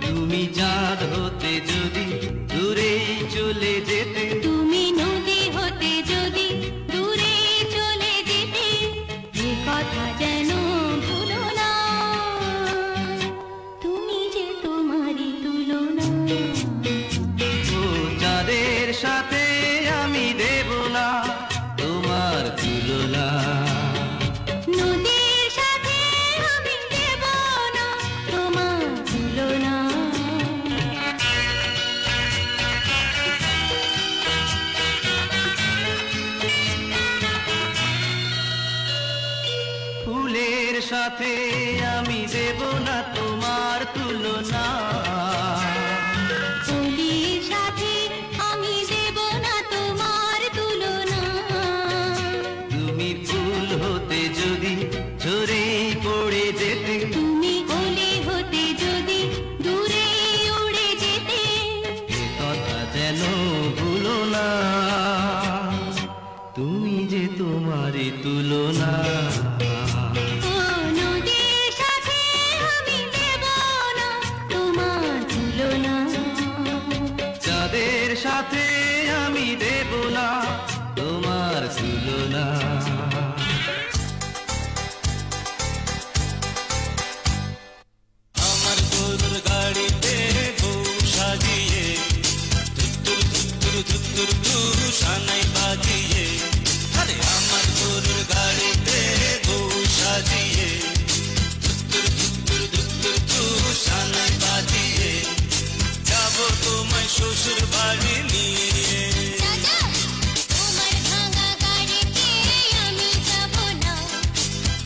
তুমি চাঁদ হতে যদি দূরে চলে যেতে, তুমি নদী হতে যদি দূরে চলে যেতে, এ কথা যেন ভুলো না, তুমি যে তোমারই তুলনা। ও চাঁদের সাথে আমি দেব না তোমার তুলনা, নদীর সাথে আমি দেব না তোমার তুলনা। ফুলের সাথে আমি দেব না তোমার তুলনা, ফুলের সাথে আমি দেব না তোমার তুলনা। তুমি ফুল হতে যদি ঝরে পড়ে যেতে, তুমি ওলে হতে যদি দূরে উড়ে যেতে, এ কথা যেন ভুলো না, তুমি যে তোমারই তুলনা। ও নদীর সাথে আমি দেব না তোমার তুলনা। চাঁদের সাথে আমি দেব না তোমার তুলনা। আমার গরুর গাড়িতে বউ সাজিয়ে, ধুত্তুর ধুত্তুর ধুত্তুর ধু সানাই বাজিয়ে, আরে আমার গরুর গাড়িতে বউ সাজিয়ে, ধুত্তুর ধুত্তুর ধুত্তুর ধু সানাই বাজিয়ে, যাবো তোমায় শ্বশুর বাড়ি নিয়ে। দাদা, তোমার ভাঙা গাড়িতে আমি যাব না,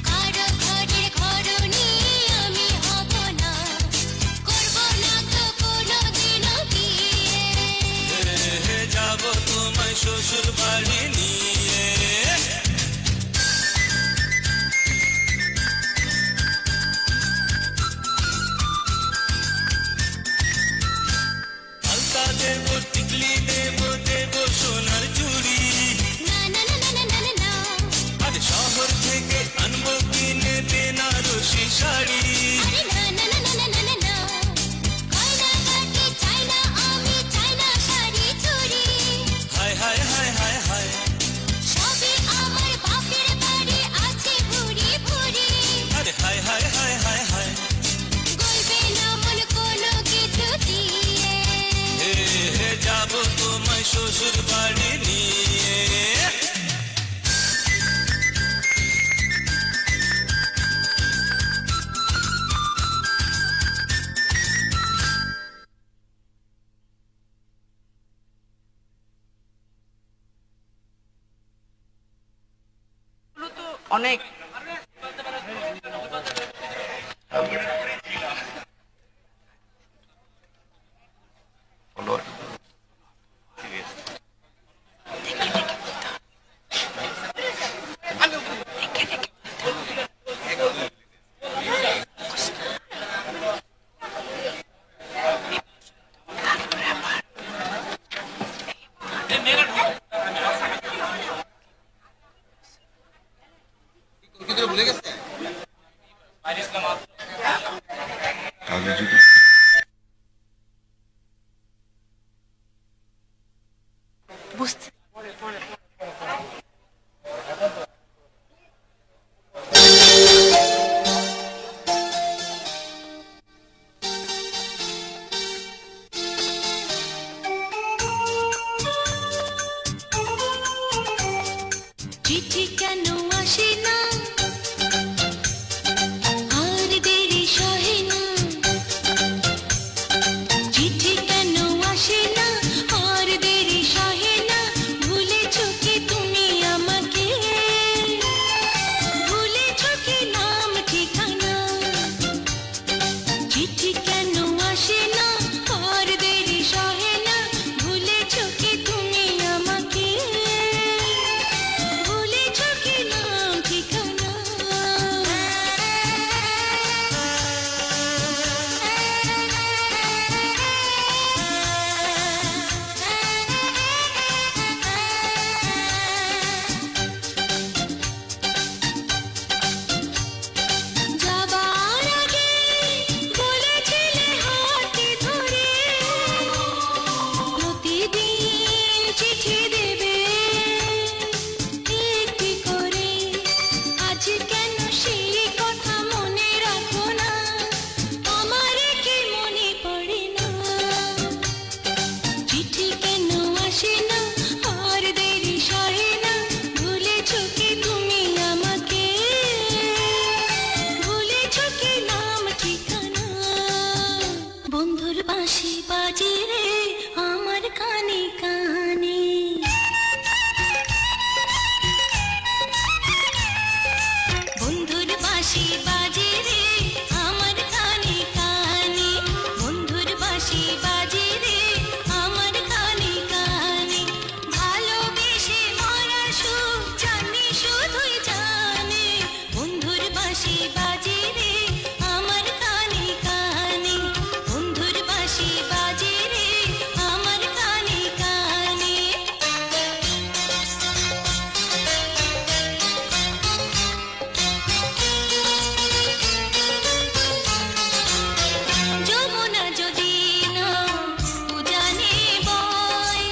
কারো ঘরের ঘরনি আমি হব না, করব না তো কোনোদিনও বিয়ে। যাবো তোমায় শ্বশুর বাড়ি নিয়ে। হালকা দেবো, টিকলি দেবো, দেবো সোনার চুড়ি, না না না না না না না, আর শহর থেকে আনবো কিনে বেনারসি শাড়ি। আরে না না না না না না না, গয়না কাটি চাই না আমি, চাই না শাড়ি চুড়ি, হায় হায় হায় হায় হায়, সবই আমার বাপের বাড়ি আছে ভুরি ভুরি, আরে হায় হায় হায় হায় হায়, গলবে না মন কোনো কিছু দিয়ে। হে হে যাবো তোমায় শ্বশুর বাড়ি নিয়ে। অনেক তাহলে যদি বুঝতে চিঠি কেন আসে না আর দেরি সহে না চিঠি কেন আসে না আর দেরি সহে না ভুলেছো কি তুমি আমাকে ভুলেছো কি নাম ঠিকানা চিঠি কেন আসে না আর দেরি সহে না ভুলেছো কি তুমি আমাকে ভুলেছো কি নাম ঠিকানা যাবার আগে বলেছিলে হাতে ধরে প্রতিদিন চিঠি দেবে একটি করে আজ কেন সেই কথা মনে রাখো না আমার কি মনে পড়ে না চিঠি কেন আসে না আর দেরি সহে না ভুলেছো কি তুমি আমাকে ভুলেছো কি নাম ঠিকানা বন্ধুর বাঁশি বাজে রে আমার কানে কানে বন্ধুর বাঁশি বাজে রে আমার কানে কানে বন্ধুর বাঁশি বাজে রে আমার কানে কানে ভালোবেসে মরা সুখ জানি শুধুই জানে বন্ধুর বাঁশি বাজে রে আমার কানে কানে বন্ধুর বাঁশি বাজে রে আমার কানে কানে যমুনা যদি না উজানে বয়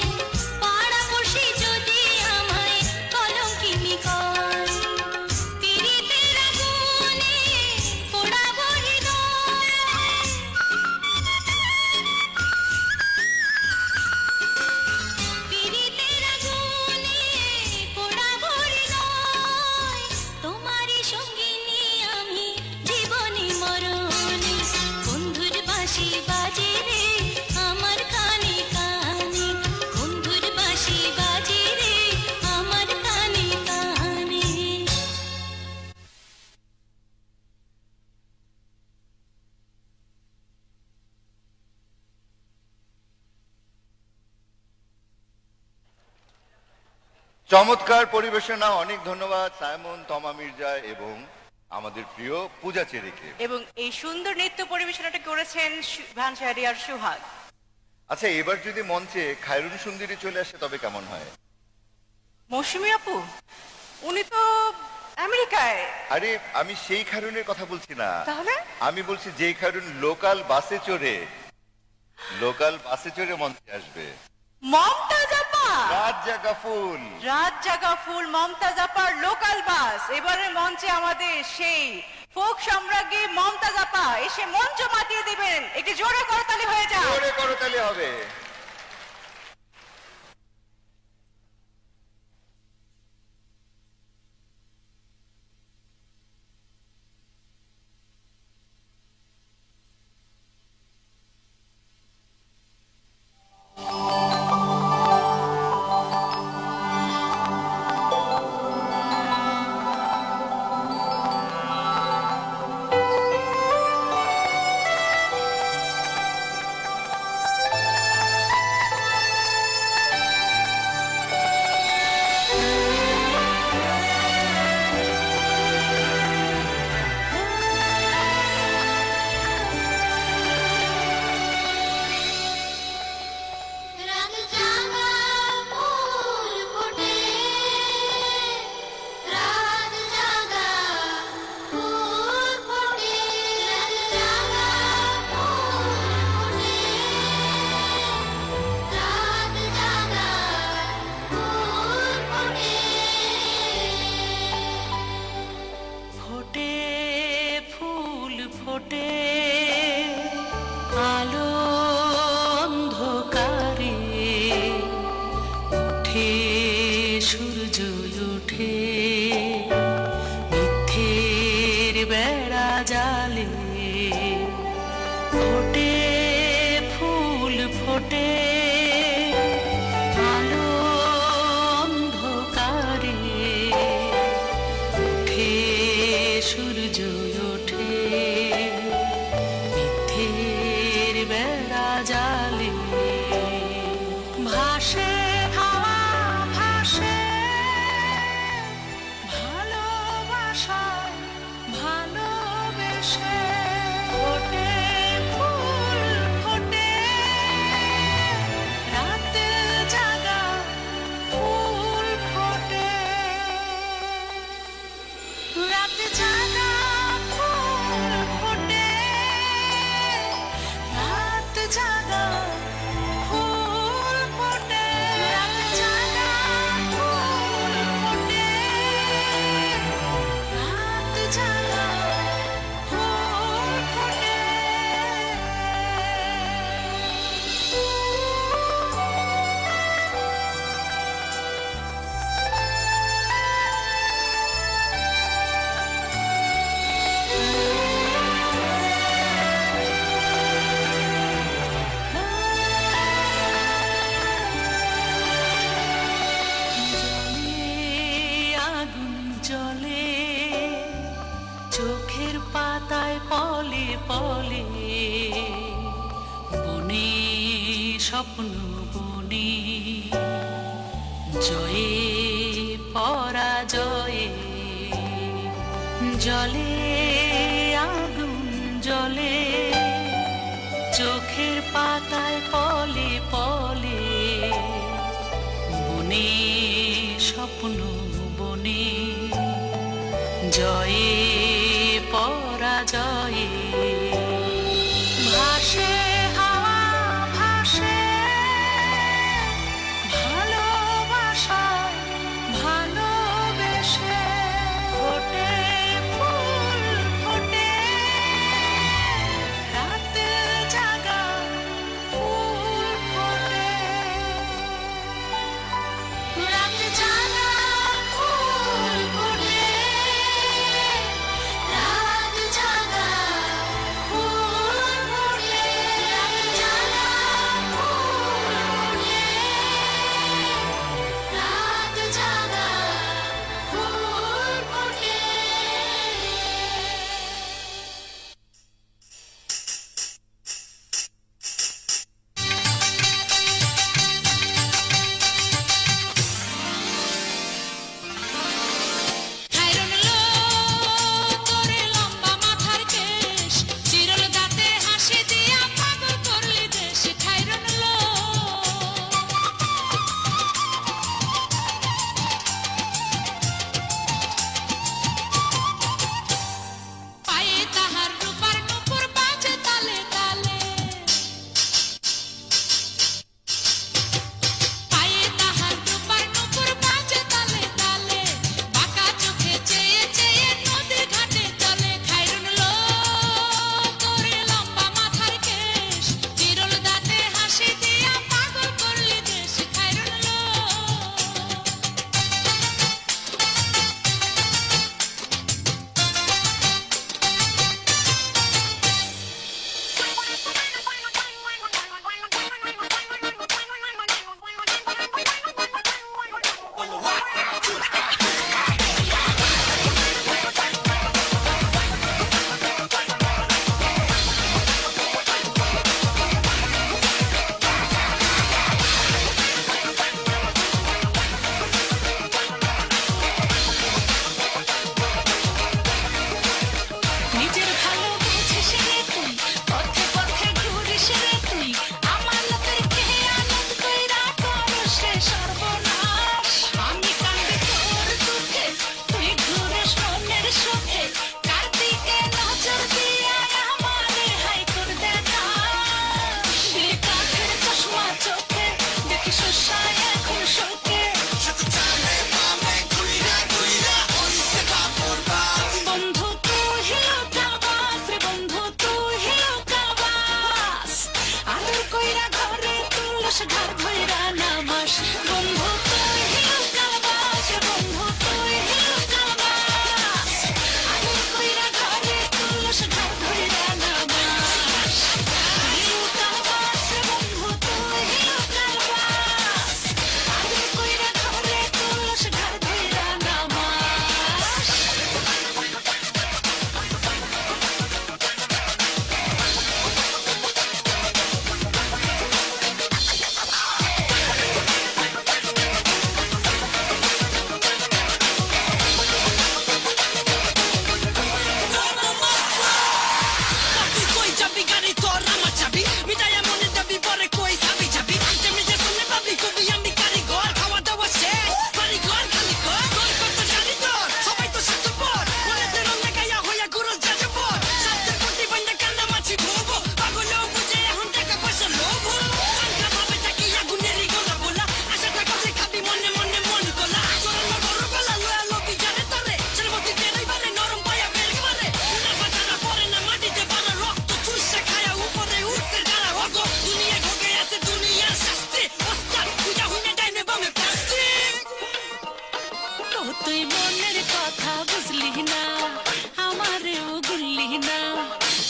পাড়াপড়শি যদি আমায় কলঙ্কিনী কয় পীড়িতের আগুনে পোড়াবো হৃদয় পীড়িতের আগুনে পোড়াবো হৃদয় তোমারই সঙ্গিনী আমি জীবনে মরণে বন্ধুর বাঁশি বাজে রে আমার কানে কানে বন্ধুর বাঁশি বাজে রে আমার কানে কানে চমৎকার পরিবেশনা, অনেক ধন্যবাদ সাইমন, তমা মির্জা এবং আমাদের প্রিয় পূজা চেরিকে। এবং এই সুন্দর নৃত্য পরিবেশনাটা করেছেন ভান শাহরিয়ার সুহাগ। আচ্ছা, এবার যদি মঞ্চে খায়রুন সুন্দরী চলে আসে তবে কেমন হয়? মৌসুমী আপু উনি তো আমেরিকায়। আরে আমি সেই খায়রুনের কথা বলছি না, তাহলে আমি বলছি যেই খায়রুন লোকাল বাসে চড়ে মঞ্চে আসবে। মমতাজ আপা, রাত জাগা ফুল, রাত জাগা ফুল, মমতাজ আপার লোকাল বাস। এবারে মঞ্চে আমাদের সেই ফোক সম্রাজ্ঞী মমতাজ আপা এসে মঞ্চ মাতিয়ে দিবেন। একটু জোরে করতালি হয়ে যাও। জোরে করতালি হবে। জালে ভাসে হাওয়া ভাসে ভালোবাসায় ভালোবেসে ফোটে ফুল ফোটে রাতে জাগা ফুল ফোটে রাতে জাগা ফুল ফোটে রাত জাগা ফুল ফোটে রাত জাগা ফুল ফোটে রাত জাগা ফুল ফোটে আগুন জ্বলে চোখের পাতায় পলে পলে বনে স্বপ্ন বনে জয়ে পরাজয়ে জলে আগুন জ্বলে চোখের পাতায় পলে পলে বনে স্বপ্ন বনে জয়ে পরাজয়ে ভাসে হাওয়া ভাসে ভালোবাসায় ভালোবেসে ফোটে ফুল ফোটে রাতে জাগা ফুল ফোটে রাত জাগা ফুল ফোটে রাত জাগা কই যাবি গাড়ি তোর আমার চাবি মিটাইয়া মনে যাবি পরে কই যাবি যাবি তেমনি যে শুনে পাবি কবি আমি কারিগর খাওয়া দাওয়া শেষ কারিগর খালি কর তোর কত জানি তোর সবাই তো স্বার্থপর মনেতে রঙে গায়া হইয়া গুরুজ যাজপর স্বার্থের প্রতি বন্ধে কান্না মাছি ভোগ পাগলেও বুঝে এখন টাকা পয়সা লোভ সংখ্যা ভাবে থাকি আগুনেরই গোলা বলা আশাটা কথা খাবি মনে মনে মন গোলা চরণ বড় গলা লয়া লবি জানে তরে শ্রীমতী তেরাই বারে নরম পায়া বের করে না বাজারা পরে না মাটিতে বানা রক্ত চুষে খায়া উপরে উঠতে যারা হগো দুনিয়া ভোগে আছে দুনিয়ার শাস্তি ওস্তাদ পূজা হুইনে ডাইনে বামে প্লাস্টিক তুই মনের কথা বুঝলি না আমারেও গুললি না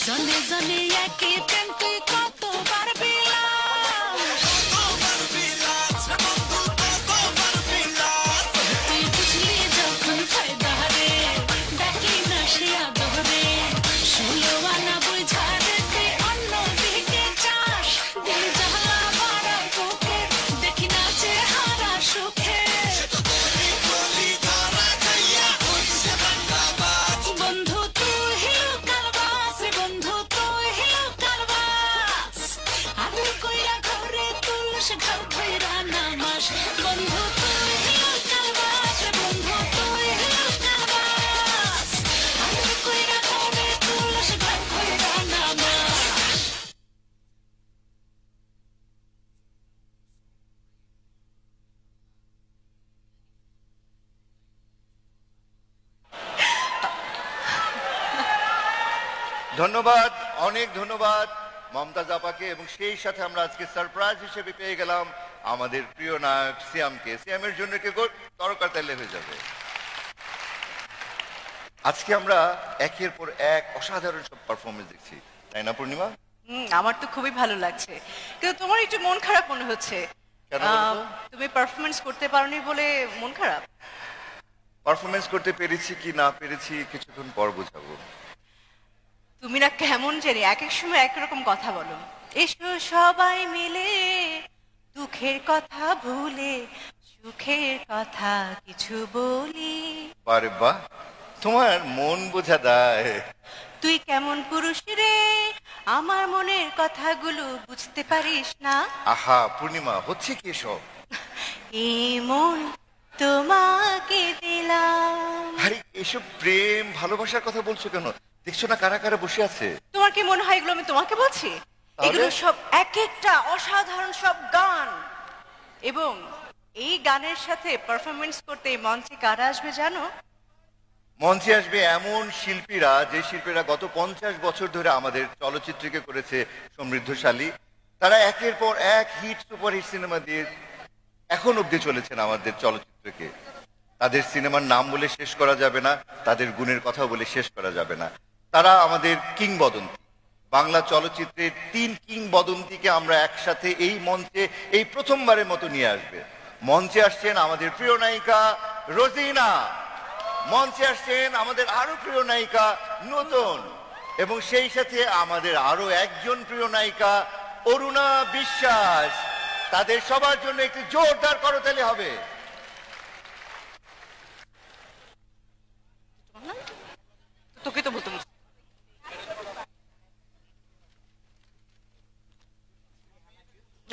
জনে জনে একে প্রেম তুই কতবার তুই বুঝলি যখন ফায়দা রে ডাকি না সে আদরে ষোলো আনা বুঝারে তুই অন্য দিকে চাস দিল জ্বালা মারা বুকে দেখি না চেহারা সুখে বন্ধু তুই হিলো কালবাস রে বন্ধু তুই হিলো কালবাস আদর কইরা ঘরে তুলস ঘর কইরা নামাস বন্ধু তুই হিলো কালবাস রে বন্ধু তুই হিলো কালবাস আদর কইরা ঘরে তুলস ঘর কইরা নামাস ধন্যবাদ, অনেক ধন্যবাদ মমতাজ আপাকে। এবং সেই সাথে আমরা আজকে সারপ্রাইজ হিসেবে পেয়ে গেলাম আমাদের প্রিয় নায়ক সিয়ামকে। সিয়ামের জন্য কে তরকার তেলে হয়ে যাবে। আজকে আমরা একের পর এক অসাধারণ সব পারফরমেন্স দেখছি, তাই না পূর্ণিমা? আমার তো খুবই ভালো লাগছে, কিন্তু তোমার একটু মন খারাপ মনে হচ্ছে। কেন বলো তো? তুমি পারফরমেন্স করতে পারোনি বলে মন খারাপ? পারফরমেন্স করতে পেরেছি কি না পেরেছি কিছুক্ষণ পর বোঝাবো। তুমি না কেমন জানি এক এক সময় একরকম কথা বলো। এসো সবাই মিলে দুঃখের কথা ভুলে সুখের কথা কিছু বলি। আরে বাহ, তোমার মন বোঝা দেয়। তুই কেমন পুরুষ রে আমার মনের কথাগুলো বুঝতে পারিস না? আহা পূর্ণিমা, হচ্ছে কি সব? এই মন তোমাকে দিলাম। আরে এসব প্রেম ভালোবাসার কথা বলছো কেন? দেখছো না কারা কারা বসে আছে? তোমার কি মনে হয় এগুলো আমি তোমাকে বলছি? তাহলে? এগুলো সব এক একটা অসাধারণ সব গান, এবং এই গানের সাথে পারফরমেন্স করতে এই মঞ্চে কারা আসবে জানো? মঞ্চে আসবে এমন শিল্পীরা, যে শিল্পীরা গত 50 বছর ধরে আমাদের চলচ্চিত্রকে করেছে সমৃদ্ধশালী। তারা একের পর এক হিট সুপারহিট সিনেমা দিয়ে এখন অব্দি চলেছেন আমাদের চলচ্চিত্রকে। তাদের সিনেমার নাম বলে শেষ করা যাবে না, তাদের গুণের কথা বলে শেষ করা যাবে না। তারা আমাদের কিংবদন্তি। বাংলা চলচ্চিত্রের 3 কিংবদন্তিকে আমরা একসাথে এই মঞ্চে এই প্রথমবারের মতো নিয়ে আসবে। মঞ্চে আসছেন আমাদের প্রিয় নায়িকা রোজিনা, মঞ্চে আসছেন আমাদের আরো প্রিয় নায়িকা নতুন, এবং সেই সাথে আমাদের আরো একজন প্রিয় নায়িকা অরুণা বিশ্বাস। তাদের সবার জন্য একটি জোরদার করতালি হবে। তোকে তো বলতে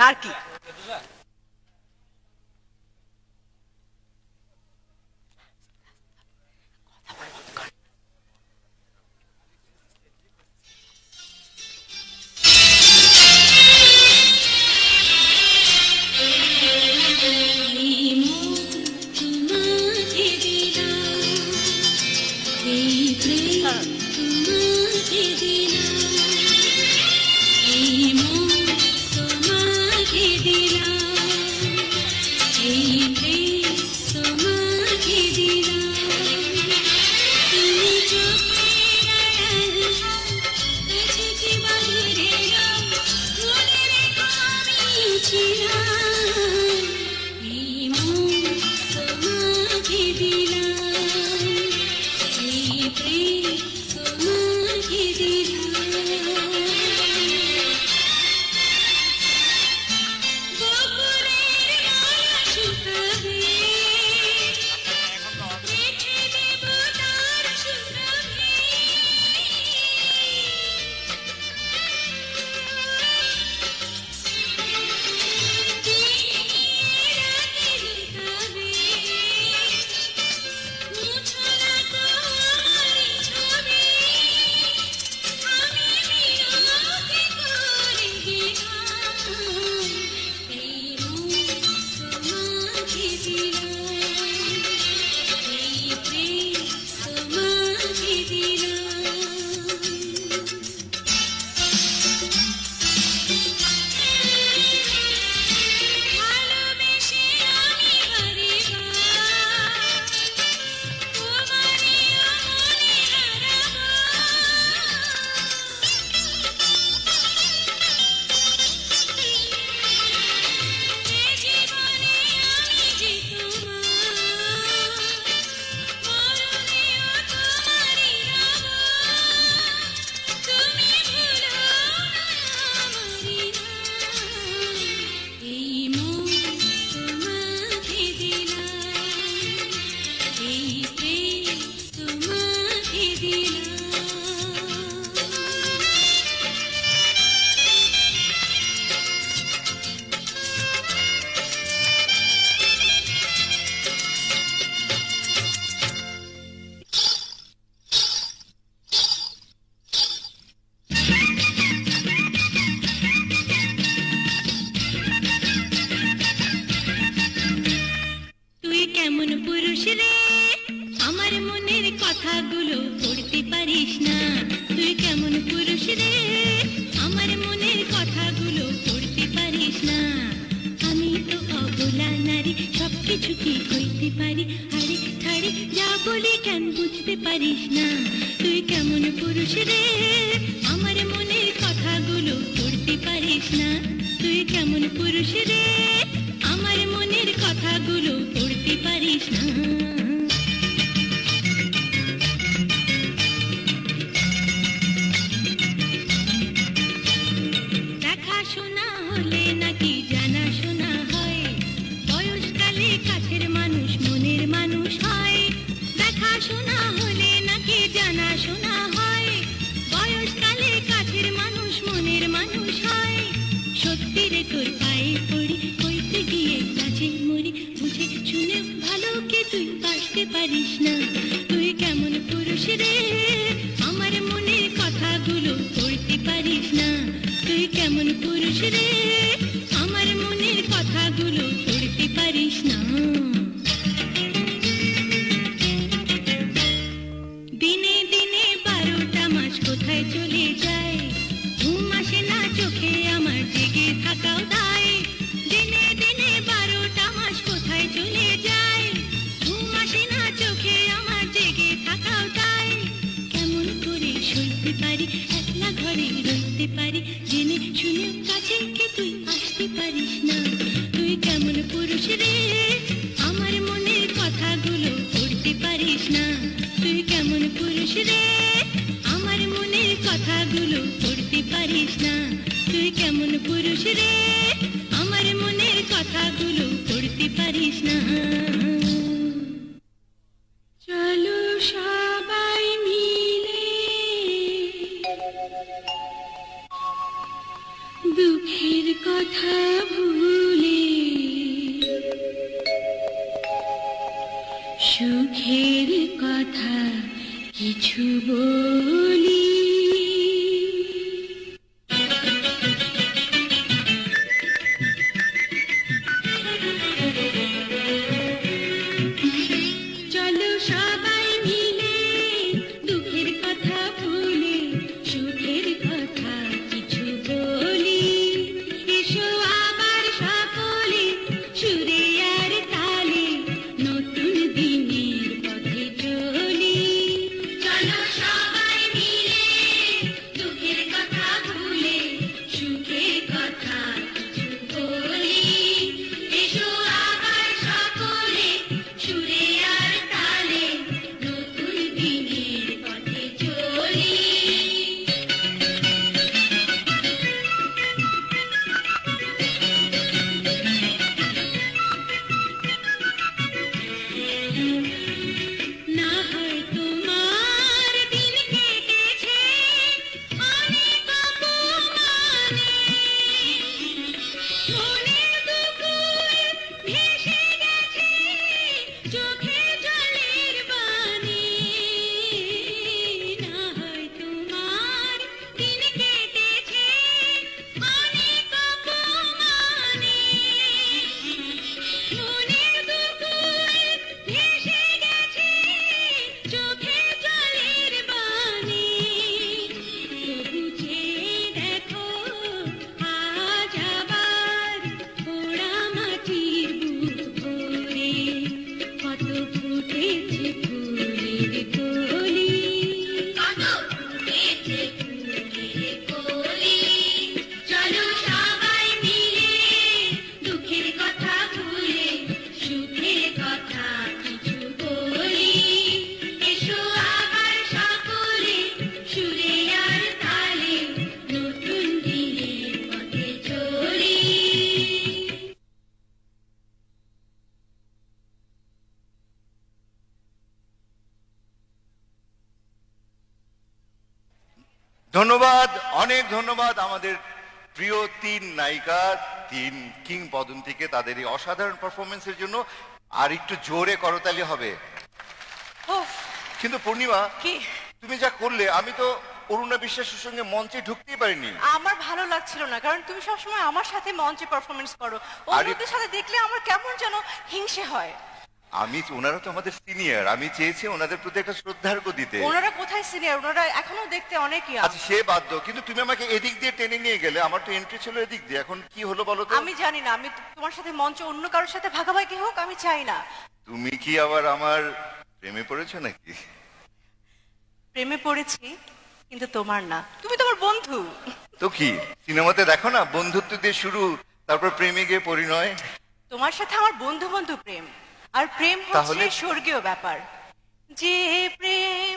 আর কি তোমাকে দিলাম পারিস না তুই কেমন পুরুষ রে আমার মনের কথাগুলো পড়তে পারিস না তুই কেমন পুরুষ রে আমার মনের কথাগুলো পড়তে পারিস না দেখাশোনা হলে নাকি জানাশোনা হয় বয়সকালে কাছের মানুষ মনের মানুষ হয় দেখাশোনা হলে নাকি জানাশোনা হয় বয়সকালে কাছের মানুষ মনের মানুষ হয় সত্যি রে তোর পায়ে পড়ি কইতে গিয়ে কাছে মরি বুঝে শুনে ভালো কে তুই বাঁচতে পারিস না তুই কেমন পুরুষ রে আমার মনের কথাগুলো পড়তে পারিস না তুই কেমন পুরুষ রে আমার মনের কথাগুলো পড়তে পারিস না দিনে দিনে 12টা মাস কোথায় চলে যায় ঘুম আসে না চোখে আমার জেগে থাকাও দায় দিনে দিনে 12টা মাস কোথায় চলে যায় ঘুম আসে না চোখে আমার জেগে থাকাও দায় কেমন করে সইতে পারি একলা ঘরে রইতে পারি জেনে শুনে কাছে কে তুই আসতে পারিস না তুই কেমন পুরুষ রে আমার মনের কথাগুলো পড়তে পারিস না তুই কেমন পুরুষ রে আমার মনের কথাগুলো পড়তে পারিস না তুই কেমন পুরুষ রে আমার মনের কথাগুলো পড়তে পারিস না চলো সবাই মিলে দুঃখের কথা ভুলে সুখের কথা কিছু বলি চলো সবাই মিলে দুঃখের কথা ভুলে সুখের কথা কিছু বলি এসো আবার সকলে সুরে আর তালে নতুন দিনের পথে চলি চলো সবাই মিলে দুঃখের কথা ভুলে সুখের কথা কিছু বলি এসো আবার সকলে সুরে আর তালে নতুন দিনের পথে চলি না হয় তোমার দিন কেটেছে অনেক অপমানে মনের দুপুর ভেসে গেছে চোখে জলের বাণী না হয় তোমার দিন কেটেছে অনেক অপমানে মনের দুপুর ভেসে গেছে চোখে জলের বাণী তবু চেয়ে দেখো আজ আবার পোড়া মাটির বুক ভরে কত ফুটেছে ফুলের কলি কত ফুটেছে ফুলের কলি চলো সবাই মিলে দুঃখের কথা ভুলে সুখের কথা কিছু বলি এসো আবার সকলে সুরে আর তালে নতুন দিনের পথে চলি ধন্যবাদ, অনেক ধন্যবাদ আমাদের প্রিয় 3 নায়িকা 3 কিংবদন্তিকে তাদের এই অসাধারণ পারফরমেন্সের জন্য। আর একটু জোরে করতালি হবে। উফ, কিন্তু পূর্ণিমা, কি তুমি যা করলে, আমি তো অরুণা বিশ্বাসের সঙ্গে মঞ্চে ঢুকতেই পারিনি। আমার ভালো লাগছিল না, কারণ তুমি সবসময় আমার সাথে মঞ্চে পারফরমেন্স করো, অন্যদের সাথে দেখলে আমার কেমন যেন হিংসে হয়। ওনারা তো আমাদের সিনিয়র, আমি চেয়েছি ওনাদের প্রতি একটা শ্রদ্ধার্ঘ্য দিতে। ওনারা কোথায় সিনিয়র? ওনারা এখনো দেখতে অনেক ইয়াং। আচ্ছা সে বাদ দাও, কিন্তু তুমি আমাকে এদিক দিয়ে টেনে নিয়ে গেলে, আমার তো এন্ট্রি ছিল এদিক দিয়ে, এখন কি হলো বলো তো? আমি জানি না, আমি তোমার সাথে মঞ্চ অন্য কারোর সাথে ভাগাভাগি হোক আমি চাই না। তুমি কি আবার আমার প্রেমে পড়েছো নাকি? প্রেমে পড়েছি, কিন্তু তোমার না, তুমি তোমার বন্ধু। তো কি সিনেমাতে দেখো না, বন্ধুত্ব দিয়ে শুরু, তারপর প্রেমে গিয়ে পরিণয়। তোমার সাথে আমার বন্ধু বন্ধু প্রেম, আর প্রেম হচ্ছে তাহলে? স্বর্গীয় ব্যাপার। যে প্রেম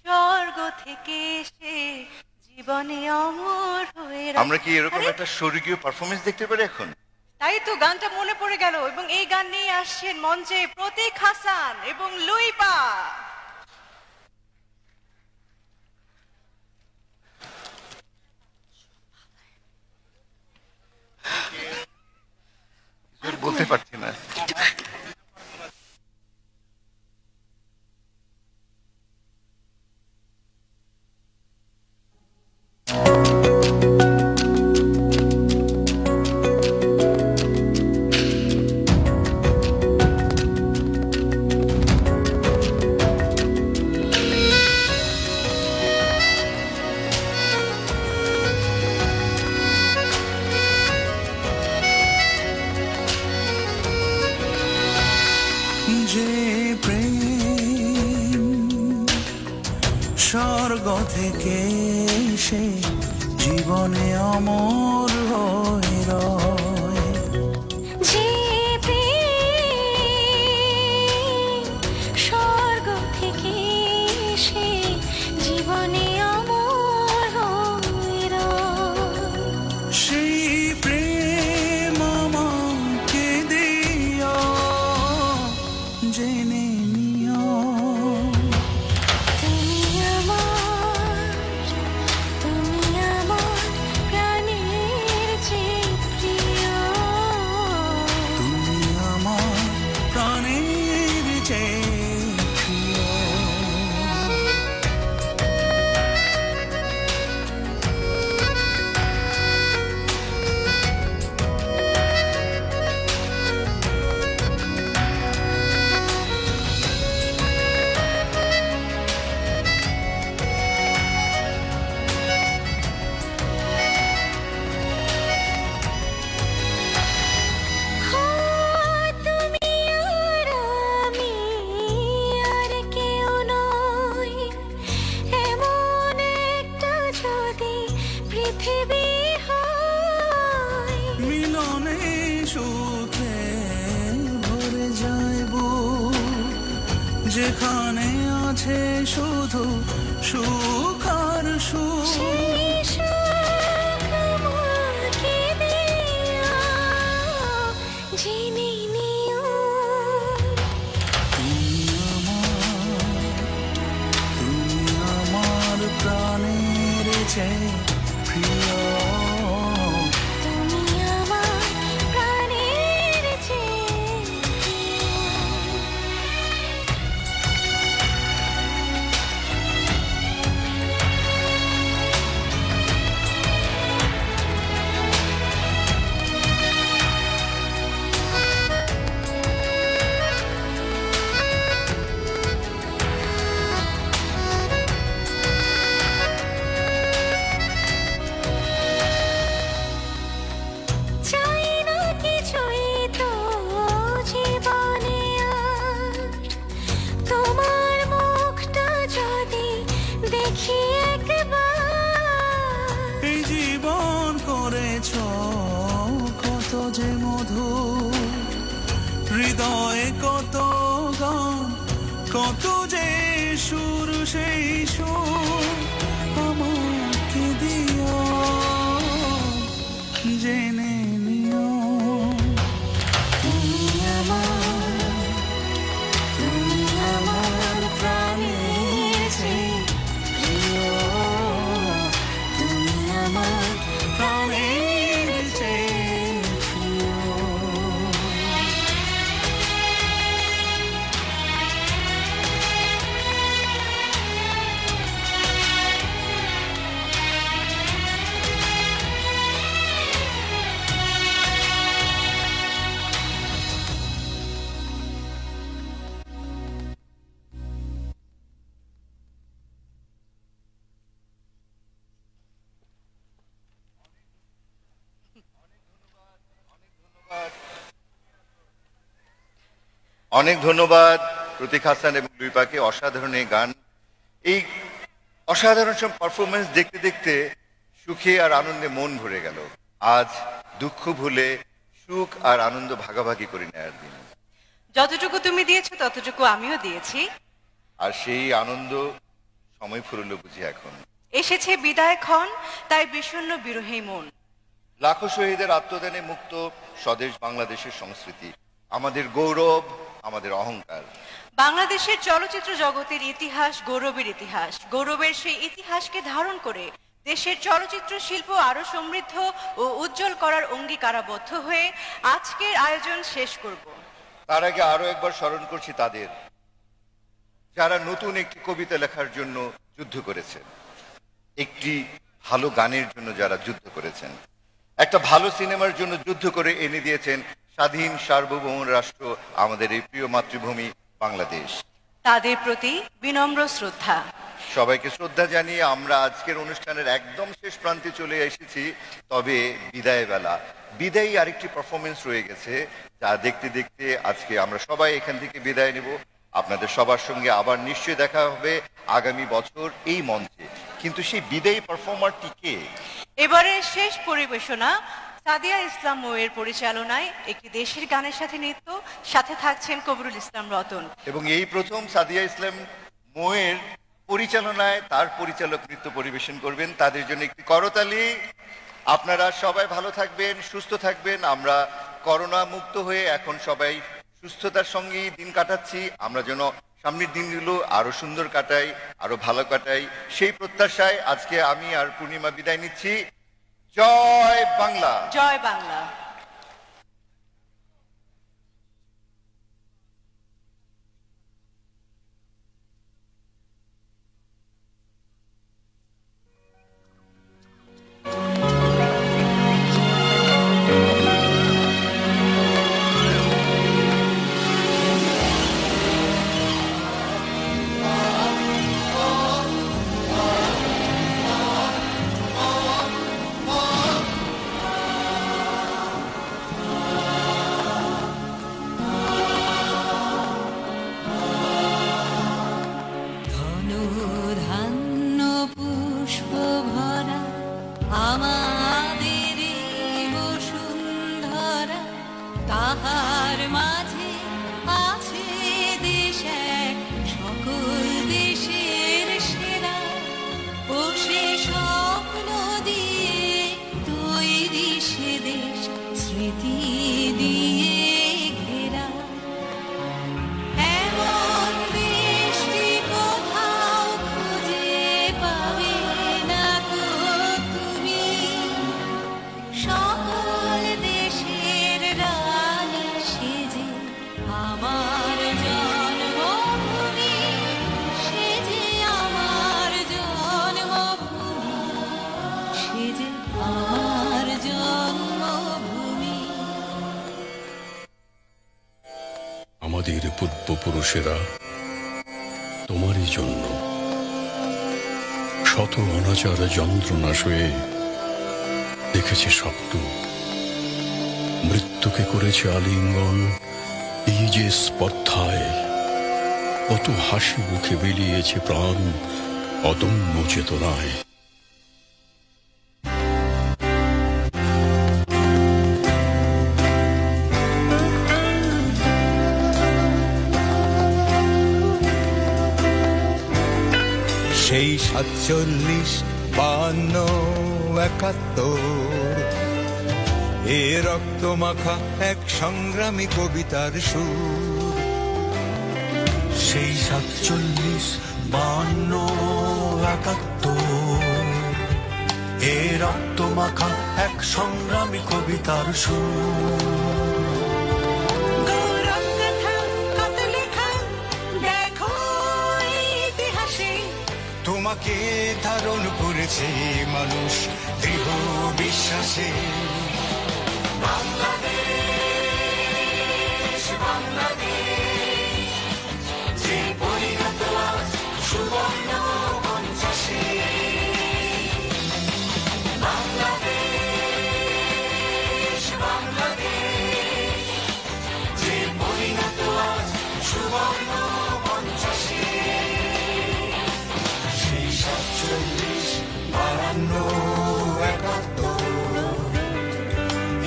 স্বর্গ থেকে এসে জীবনে অমর হয়ে আমরা কি এরকম আরে, একটা স্বর্গীয় পারফরমেন্স দেখতে পারি এখন? তাই তো গানটা মনে পড়ে গেল, এবং এই গান নিয়ে আসছেন মঞ্চে প্রতীক হাসান এবং লুইপা। বলতে পারছি না। যে প্রেম স্বর্গ থেকে এসে জীবনে অমর হয়ে রয়, যে প্রেম স্বর্গ থেকে এসে জীবনে অমর হয়ে রয়, সেই প্রেম আমাকে দিও, জেনে নিও তুমি আমার প্রাণের চেয়ে প্রিয়, তুমি আমার প্রাণের চেয়ে প্রিয়। তুমি আর আমি আর কেউ নই, এমন একটা যদি পৃথিবী হয়, মিলনে সুখে ভরে যাইব, যেখানে আছে শুধু সুখ আর সুখ। সেই সুখ আমাকে দিও, জেনে নিও তুমি আমার প্রাণের চেয়ে প্রিয়, তুমি আমার প্রাণের চেয়ে প্রিয়। চাই না কিছুই তো জীবনে আর, তোমার মুখটা যদি দেখি একবার, এই জীবন করেছ কত যে মধু, হৃদয়ে কত গান, কত যে সুর, সেই সুর আমাকে দিও, জেনে নিও তুমি আমার প্রাণের চেয়ে প্রিয়, তুমি আমার প্রাণের চেয়ে প্রিয়। অনেক ধন্যবাদ প্রতীক হাসান এবং লুইপাকে, অসাধারণ এই গান। এই অসাধারণ সব পারফরমেন্স দেখতে দেখতে সুখে আর আনন্দে মন ভরে গেল। আজ দুঃখ ভুলে সুখ আর আনন্দ ভাগাভাগি করে নেওয়ার দিন। যতটুকু তুমি দিয়েছো ততটুকু আমিও দিয়েছি। আর সেই আনন্দ সময় ফুরল বুঝি এখন। এসেছে বিদায় ক্ষণ, তাই বিষণ্ণ বিরহী মন। লাখো শহীদের আত্মদানে মুক্ত স্বদেশ বাংলাদেশের সংস্কৃতি, আমাদের গৌরব, আমাদের অহংকার। বাংলাদেশের চলচ্চিত্র জগতের ইতিহাস গৌরবের ইতিহাস। গৌরবের সেই ইতিহাসকে ধারণ করে দেশের চলচ্চিত্র শিল্প আরো সমৃদ্ধ ও উজ্জ্বল করার অঙ্গীকারাবদ্ধ হয়ে আজকের আয়োজন শেষ করব। তার আগে আরো একবার স্মরণ করছি তাদের, যারা নতুন একটি কবিতা লেখার জন্য যুদ্ধ করেছেন, একটি ভালো গানের জন্য যারা যুদ্ধ করেছেন, একটা ভালো সিনেমার জন্য যুদ্ধ করে এনে দিয়েছেন স্বাধীন সার্বভৌম রাষ্ট্র আমাদের এই প্রিয় মাতৃভূমি বাংলাদেশ। তাদের প্রতি বিনম্র শ্রদ্ধা। সবাইকে শ্রদ্ধা জানিয়ে আমরা আজকের অনুষ্ঠানের একদম শেষ প্রান্তে চলে এসেছি। তবে বিদায় বেলা, বিদায়ী আরেকটি পারফরমেন্স রয়ে গেছে, যা দেখতে দেখতে আজকে আমরা সবাই এখান থেকে বিদায় নেব। আপনাদের সবার সঙ্গে আবার নিশ্চয়ই দেখা হবে আগামী বছর এই মঞ্চে। কিন্তু সেই বিদায়ী পারফর্মারটি কে? এবারে শেষ পরিবেশনা সাদিয়া ইসলাম মৌয়ের পরিচালনায় একটি দেশের গানের সাথে নৃত্য, সাথে থাকছেন কবিরুল ইসলাম রতন। এবং এই প্রথম সাদিয়া ইসলাম মৌয়ের পরিচালনায় তার পরিচালক নৃত্য পরিবেশন করবেন। তাদের জন্য একটি করতালি। আপনারা সবাই ভালো থাকবেন, সুস্থ থাকবেন। আমরা করোনা মুক্ত হয়ে এখন সবাই সুস্থতার সঙ্গেই দিন কাটাচ্ছি। আমরা যেন সামনের দিনগুলো আরো সুন্দর কাটাই, আরো ভালো কাটাই, সেই প্রত্যাশায় আজকে আমি আর পূর্ণিমা বিদায় নিচ্ছি। জয় বাংলা। জয় বাংলা। তাহার মাঝে আছে দেশ এক, সকল দেশের সেরা, ও সে স্বপ্ন দিয়ে তৈরি সে দেশ, স্মৃতি দিয়ে ঘেরা। এমন দেশটি কোথাও খুঁজে পাবে না গো তুমি, সকল দেশের রানী সেজে আমার জন্মভূমি, সেজে আমার জন্মভূমি, সেজে আমার জন্মভূমি। আমাদের পূর্বপুরুষেরা তোমারই জন্য শত অনাচার যন্ত্রণা সয়ে দেখেছে স্বপ্ন, মৃত্যুকে করেছে আলিঙ্গন। এই যে স্পর্ধায় কত হাসি মুখে বেরিয়েছে প্রাণ অদম্য চেতনায়। সেই 47, 52, 71 এ রক্ত মাখা এক সংগ্রামী কবিতার সুর। সেই 47, 52, 71 এ রক্ত মাখা এক সংগ্রামী কবিতার সুর। তোমাকে ধারণ করেছে মানুষ দৃঢ় বিশ্বাসে। বাংলাদেশ, বাংলাদেশ, যে পরিণত আজ সুবর্ণ পঞ্চাশে। বাংলাদেশ, বাংলাদেশ, যে পরিণত আজ সুবর্ণ পঞ্চাশে।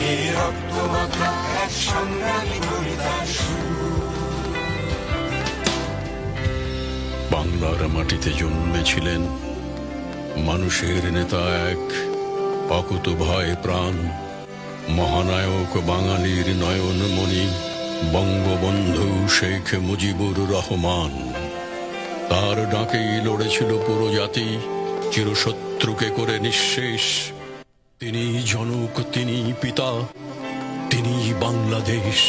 এ রক্ত মাখা এক সংগ্রামী বলিদান বাংলার মাটিতে জন্মেছিলেন মানুষের নেতা এক, অকুত ভয় প্রাণ, মহানায়ক বাঙালির নয়নমণি বঙ্গবন্ধু শেখ মুজিবুর রহমান। তার ডাকেই লড়েছিল পুরো জাতি, চিরশত্রুকে করে নিঃশেষ। তিনি জনক, তিনি পিতা, তিনি বাংলাদেশ।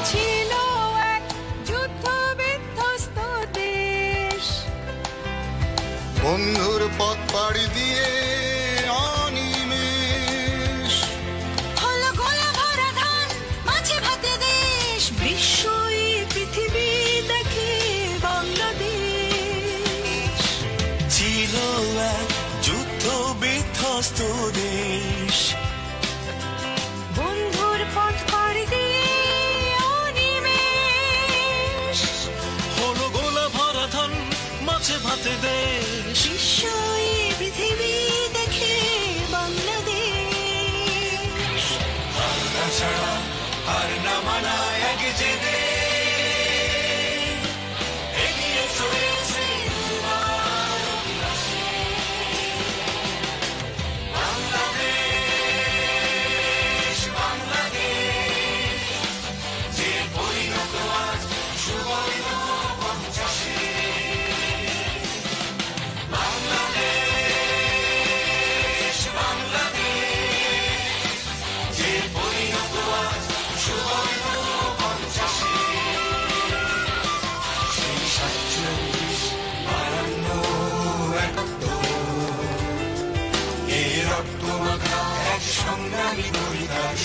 ছিল এক যুদ্ধ বিধ্বস্ত দেশ, বন্ধুর পথ পাড়ি দিয়ে অনিমেষ হলো গোলা ভরা ধান মাঝে ভাতে দেশ, বিশ্বই পৃথিবী দেখে বাংলাদেশ। ছিল এক যুদ্ধ বিধ্বস্ত দেশ, বন্ধুর পথ পাড়ি দিয়ে অনিমেষ, হলো গোলা ভরা ধান মাঝে ভাতে দেশ, বিশ্বই পৃথিবী দেখে বাংলাদেশ। বাংলা ছাড়া আর না মানা এক যে দেশ, এগিয়ে চলেছে দুবার অভিলাষে। বাংলাদেশ, বাংলাদেশ, যে পরিণত আজ সুবর্ণ পঞ্চাশে। বাংলাদেশ, বাংলাদেশ, যে পরিণত আজ সুবর্ণ পঞ্চাশে। সেই 47, 52, 71, এ রক্ত মাখা এক সংগ্রামী বলিদান।